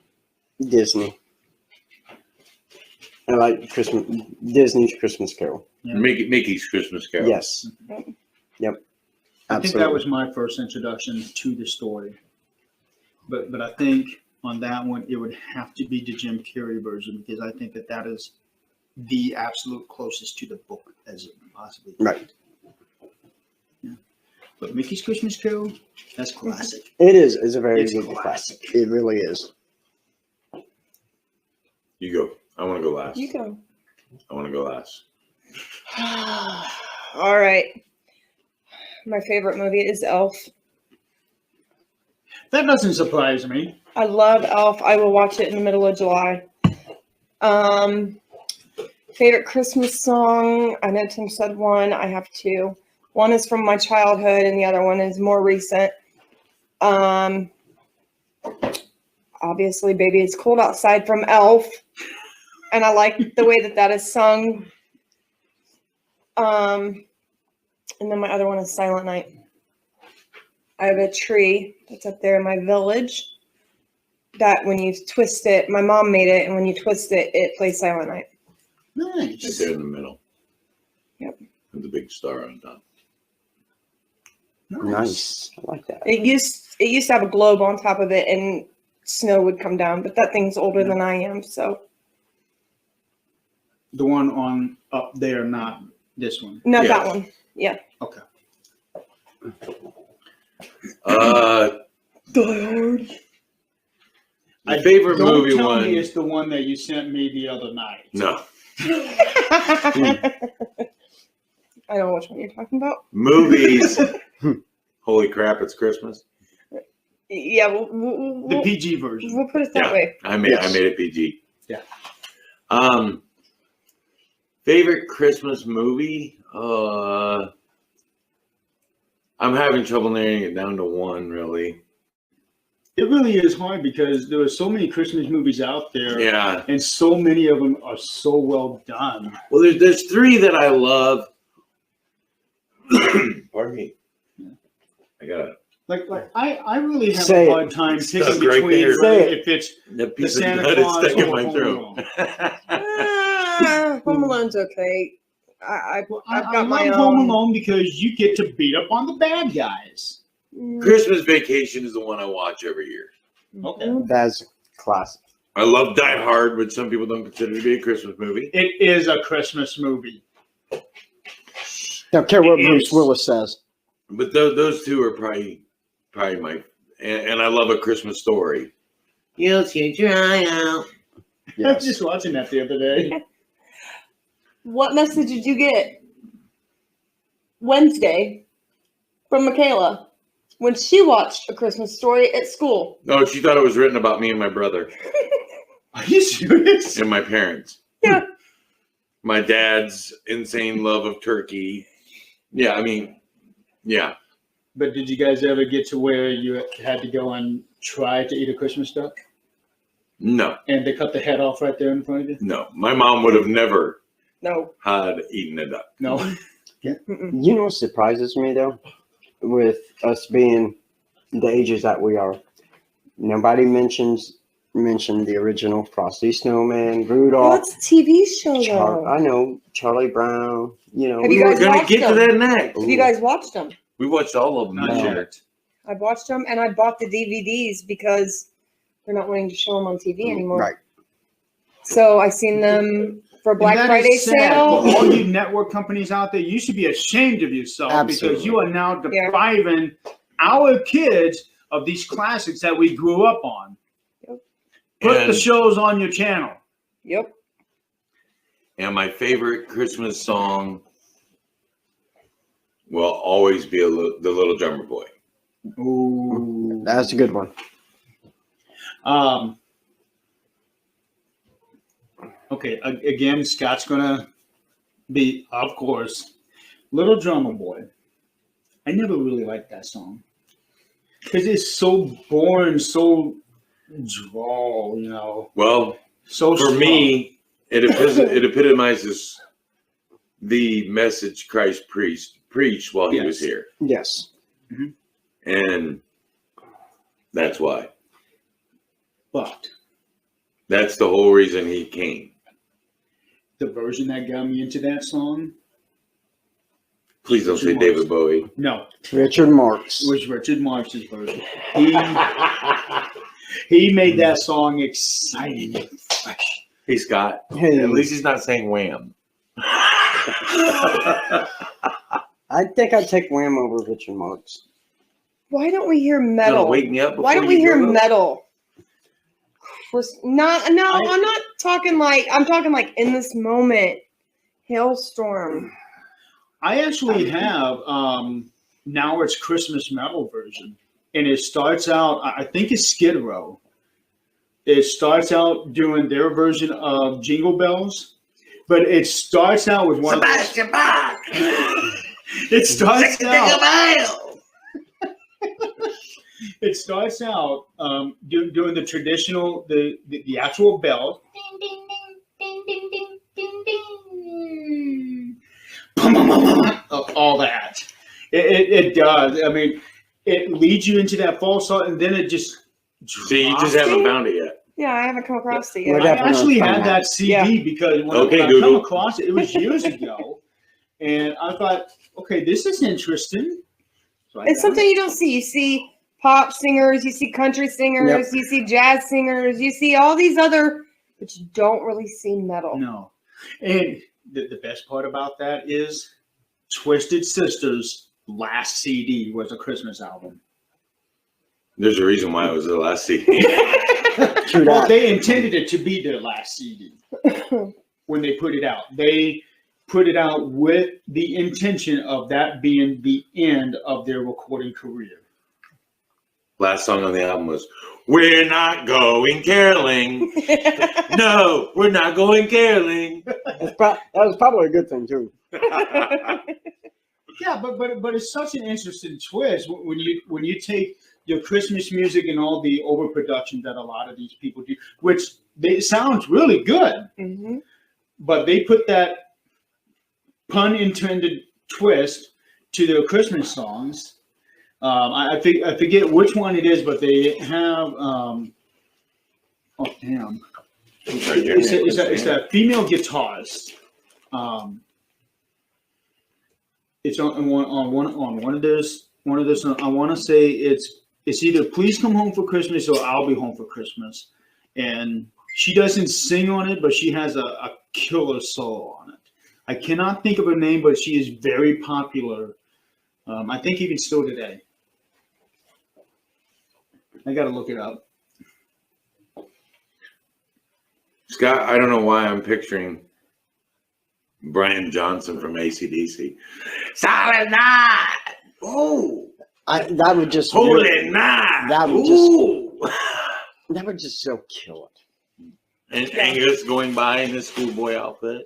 Disney. I like Disney's Christmas Carol. Yeah. Mickey's Christmas Carol. Yes. Yep. I think that was my first introduction to the story. But I think on that one it would have to be the Jim Carrey version because I think that is the absolute closest to the book as it possibly can. Right. Yeah. But Mickey's Christmas Carol, that's classic. It is. It's a very It's good classic. classic. It really is. You go. I want to go last. You go. I want to go last. All right. My favorite movie is Elf. That doesn't surprise me. I love Elf. I will watch it in the middle of July. Favorite Christmas song? I know Tim said one. I have 2. One is from my childhood, and the other one is more recent. Obviously, Baby It's Cold Outside from Elf. And I like the way that is sung. And then my other one is Silent Night. I have a tree that's up there in my village that when you twist it, my mom made it, and when you twist it, it plays Silent Night. Right Nice. there in the middle. Yep. With the big star on top. Nice. I like that. It used to have a globe on top of it, and snow would come down, but that thing's older than I am, so. The one on up there, not this one. No, Yeah. that one. Yeah. Okay. Die Hard. My favorite Don't movie tell one. me it's the one that you sent me the other night. No. I don't know which one you're talking about. Movies. Holy crap, it's Christmas. Yeah, The we'll PG version. put it that Yeah. way. I made it PG. Yeah. Favorite Christmas movie? I'm having trouble narrowing it down to one, really. It really is hard because there are so many Christmas movies out there. Yeah. And so many of them are so well done. Well, there's 3 that I love. Pardon me. I got Like I really have Say a it. hard time picking Stuck right between there. Say it. if it's the piece of Santa nut is Claus stuck in or my Home throat. Home Alone's okay. I've I got my love Home own. Alone because you get to beat up on the bad guys. Christmas Vacation is the one I watch every year. Okay. That's classic. I love Die Hard, which some people don't consider to be a Christmas movie. It is a Christmas movie. Don't care what It Bruce is. Willis says. But those 2 are probably my. And I love A Christmas Story. You'll change your eye out. I was Yes. just watching that the other day. What message did you get? Wednesday. from Michaela when she watched A Christmas Story at school. No, she thought it was written about me and my brother Are you serious? and my parents. Yeah. My dad's insane love of turkey. Yeah, I mean, yeah. But did you guys ever get to where you had to go and try to eat a Christmas duck? No, And they cut the head off right there in front of you? no. My mom would have never No. had eaten a duck. No. Mm-mm. You know what surprises me though, with us being the ages that we are, nobody mentioned the original Frosty Snowman, Well, Rudolph. it's a TV show, though. I know Charlie Brown. You know, Have We you were guys going to watched get to them? that next. Have you guys watched them? We watched all of them Not this yet. year. I watched them, and I bought the DVDs because they're not wanting to show them on TV anymore. Right. So I seen them for Black And that Friday is sad. sale. For all you network companies out there, you should be ashamed of yourself because Absolutely. you are now Yeah. depriving our kids of these classics that we grew up on. Yep. Put the And- shows on your channel. Yep. And my favorite Christmas song will always be The Little Drummer Boy. Ooh. That's a good one. Okay, again, Scott's gonna be, of course, Little Drummer Boy. I never really liked that song because it's so boring, so drawl, you know. Well, So for slow. me, it epitomizes the message Christ preached while he was Yes. here. Yes. And that's why. But That's the whole reason he came. the version that got me into that song, Please don't say David Bowie. no, Richard Marx. was Richard Marx's version. He made that song exciting and fresh. Hey, Scott. Hey. At least he's not saying Wham. I think I'd take Wham over Richard Marx. Why don't we hear Gonna metal? wake me up Why before don't we you hear go up? metal? I'm not talking like, I'm talking like in this moment. Hailstorm. I actually have Now It's Christmas metal version, and it starts out. I think it's Skid Row. It starts out doing their version of Jingle Bells, but it starts out with one of those. It starts out. It starts out doing the traditional, the actual bell. Ding, ding, ding, ding, ding, ding, ding, ding. All that. It does. I mean, it leads you into that false thought, and then it just. See, you just haven't found it yet. Yeah, I haven't come across it What yet. I actually happened? had that CD Yeah. because when Okay, I come Doodle. across it, it was years ago, and I thought, okay, this is interesting. So I It's got something you don't see. You see pop singers, you see country singers, you see jazz singers, you see all these other, but you don't really see metal. it. No, and the best part about that is Twisted Sister's last CD was a Christmas album. There's a reason why it was the last CD. True Well, that. they intended it to be their last CD when they put it out. They put it out with the intention of that being the end of their recording career. Last song on the album was "We're Not Going Caroling." No, we're not going caroling. That was probably a good thing too. Yeah, but it's such an interesting twist when you take your Christmas music and all the overproduction that a lot of these people do, which it sounds really good, Mhm. but they put that pun intended twist to their Christmas songs. I forget which one it is, but they have. Oh damn! It's that female guitarist. It's on one of those. I want to say it's either "Please Come Home for Christmas" or "I'll Be Home for Christmas," and she doesn't sing on it, but she has a killer solo on it. I cannot think of her name, but she is very popular. I think even still today. I got to look it up. Scott, I don't know why I'm picturing Brian Johnson from AC/DC. Silent Night. Oh, that would just holy night. That would Ooh. that would just so kill it. And Angus going by in his schoolboy outfit.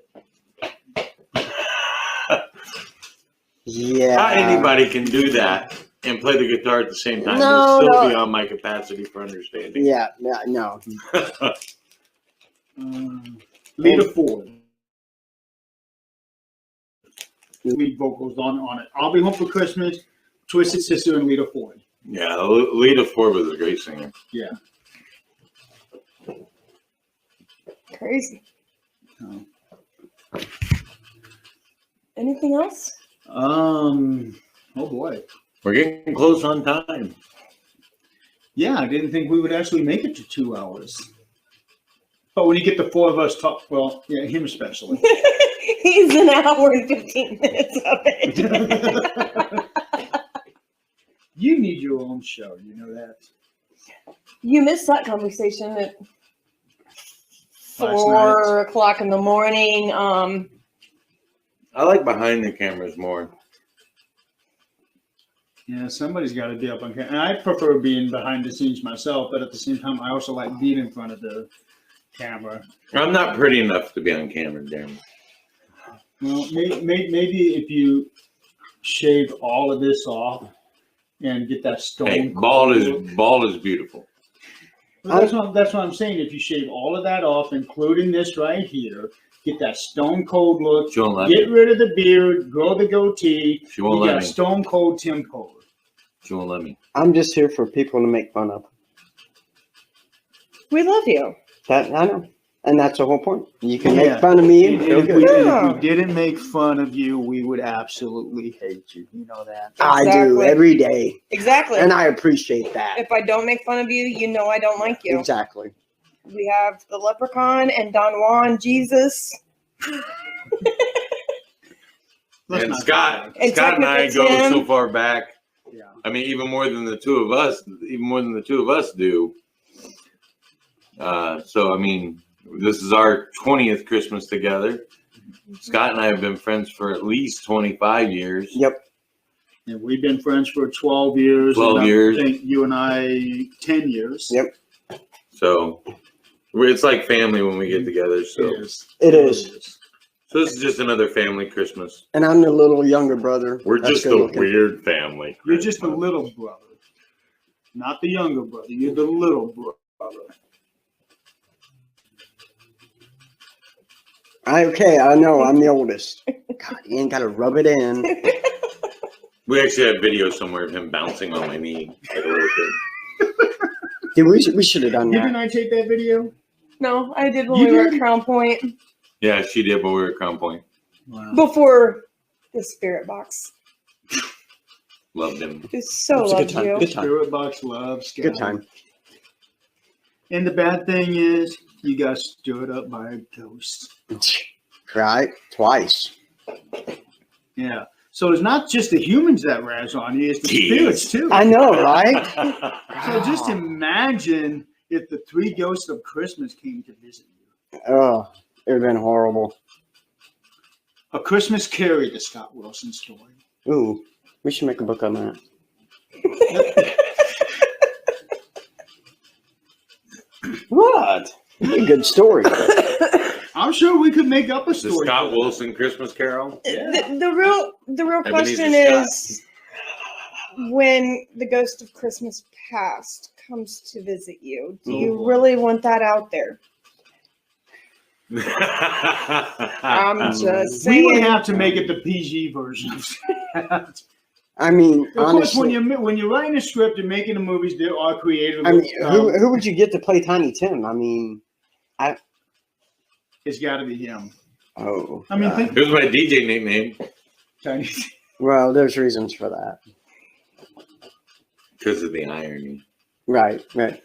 Yeah. Not anybody can do that and play the guitar at the same time. No, It'll still no. beyond my capacity for understanding. Yeah, no. Lita Ford. Lead vocals on it. I'll Be Home for Christmas, Twisted Sister, and Lita Ford. Yeah, Lita Ford was a great singer. Yeah. Crazy. Oh. Anything else? Oh boy. We're getting close on time. Yeah, I didn't think we would actually make it to 2 hours. But when you get the four of us talk, well, yeah, him especially. He's an hour and 15 minutes of it. You need your own show, you know that. You missed that conversation at Last 4 o'clock in the morning. I like behind the cameras more. Yeah, somebody's got to be up on camera. And I prefer being behind the scenes myself, but at the same time, I also like being in front of the camera. I'm not pretty enough to be on camera, damn. Well, maybe if you shave all of this off and get that stone. Hey, cold bald is beautiful. Well, that's what I'm saying. If you shave all of that off, including this right here, get that stone cold look. She won't let Get me. rid of the beard, grow the goatee. She won't You let got me. stone cold Tim Kohler. She won't let me. I'm just here for people to make fun of. We love you. That I know. And that's the whole point. You can Yeah. make fun of me and And feel if good. Yeah. we didn't make fun of you, we would absolutely hate you. You know that. I do Exactly. every day. Exactly. And I appreciate that. If I don't make fun of you, you know I don't like you. Exactly. We have the Leprechaun and Don Juan, Jesus. Let's And not Scott And and I technically go Tim. so far back. Yeah. I mean, even more than the two of us do. So, I mean, this is our 20th Christmas together. Scott and I have been friends for at least 25 years. Yep. And we've been friends for 12 years. 12 and years. I think you and I 10 years. Yep. So, it's like family when we get together. So, It is. It is. so this is just another family Christmas. And I'm the little younger brother. We're That's just good a looking. weird family. You're just the little brother, not the younger brother. You're the little brother. Okay, I know. I'm the oldest. God, you ain't got to rub it in. We actually have video somewhere of him bouncing on my knee. Like a little kid. Dude, we should have done Didn't that. I take that video? No, I did when You we were did? at Crown Point Yeah, she did, but we were at Crown Point. Wow. before the Spirit Box. Loved him. It so It's a good loved time. you. Good time. Spirit Box loves Scott. Good time. And the bad thing is, you got stood up by a ghost. Right? Twice. Yeah. So it's not just the humans that razz on you, it's the Jeez. spirits too. I know, right? So just imagine if the three ghosts of Christmas came to visit you. Oh, it would have been horrible. A Christmas Carrie, the Scott Wilson story. Ooh, we should make a book on that. What? A good story. I'm sure we could make up a The story. Scott Wilson Christmas Carol. The real Ebenezer question Scott. is, when the ghost of Christmas past comes to visit you, do you really want that out there? I'm just We would saying. have to make it the PG version. Of I mean, course, when honestly, you're writing a script and making the movies, there are creative. I mean, who would you get to play Tiny Tim? I mean, It's got to be him. oh. I mean, God. think It was my DJ nickname Chinese. Well, there's reasons for that. because of the irony. Right. Yeah.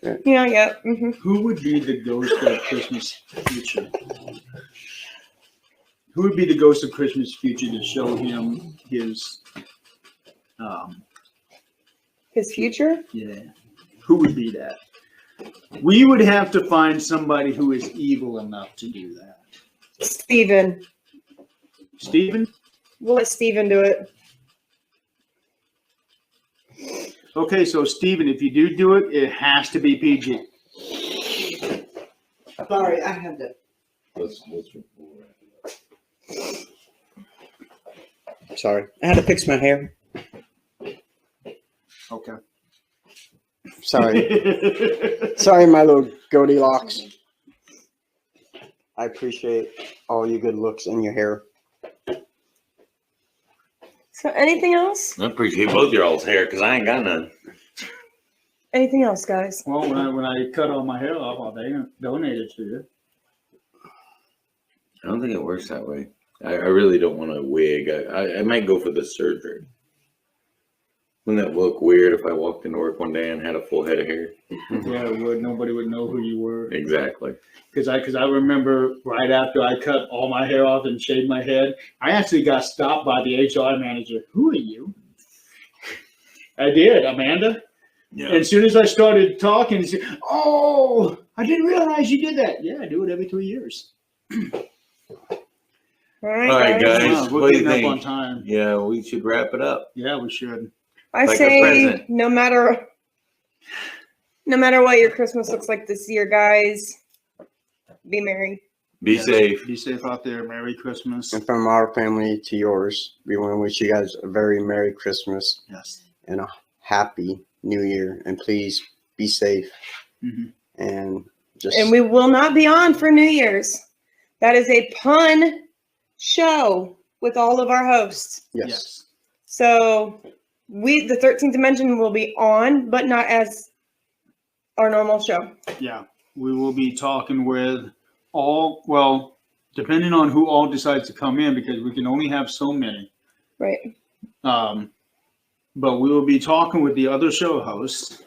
Mm-hmm. Who would be the ghost of Christmas future? Who would be the ghost of Christmas future to show him his? His future? Yeah. Who would be that? We would have to find somebody who is evil enough to do that. Steven. Steven? We'll let Steven do it. Okay, so Steven, if you do it, it has to be PG. Sorry, I had to. Sorry, I had to fix my hair. Okay. Sorry. Sorry, my little Goldilocks. I appreciate all your good looks and your hair. So anything else? I appreciate both your all's hair because I ain't got none. Anything else, guys? Well, when I cut all my hair off, I'll donate it to you. I don't think it works that way. I really don't want a wig. I might go for the surgery. Wouldn't that look weird if I walked into work one day and had a full head of hair? Yeah, it would. Nobody would know who you were. Exactly. Because I remember right after I cut all my hair off and shaved my head, I actually got stopped by the HR manager. Who are you? I did, Amanda. Yeah. And as soon as I started talking, he said, "Oh, I didn't realize you did that." Yeah, I do it every 2 years. All right, All right, guys. Wow, we're what do you getting up on think? time. Yeah, we should wrap it up. Yeah, we should. I Like a say present. no matter what your Christmas looks like this year, guys, be merry. Be Yes. safe. Be safe out there. Merry Christmas. And from our family to yours, we want to wish you guys a very Merry Christmas Yes. and a Happy New Year. And please be safe. Mhm. And just And we will not be on for New Year's. That is a pun show with all of our hosts. yes. So the 13th Dimension will be on, but not as our normal show. Yeah. We will be talking with well, depending on who all decides to come in, because we can only have so many. Right. But we will be talking with the other show hosts,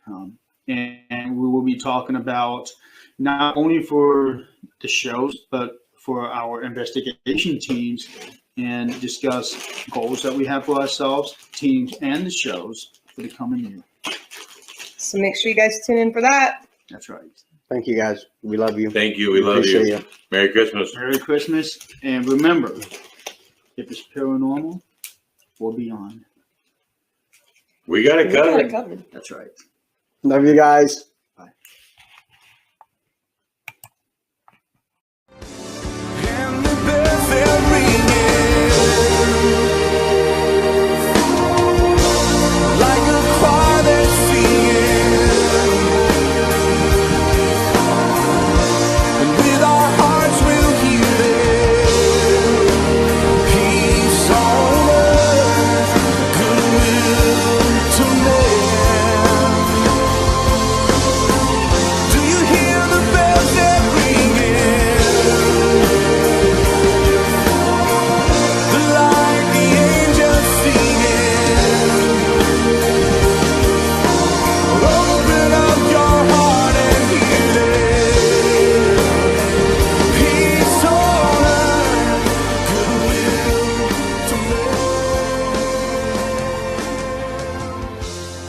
and we will be talking about not only for the shows, but for our investigation teams, and discuss goals that we have for ourselves, teams, and the shows for the coming year. So make sure you guys tune in for that. That's right. Thank you guys. We love you. Thank you. We love Appreciate you. Merry Christmas. Merry Christmas, and remember, if it's paranormal or beyond. We got it We got covered. it covered. That's right. Love you guys.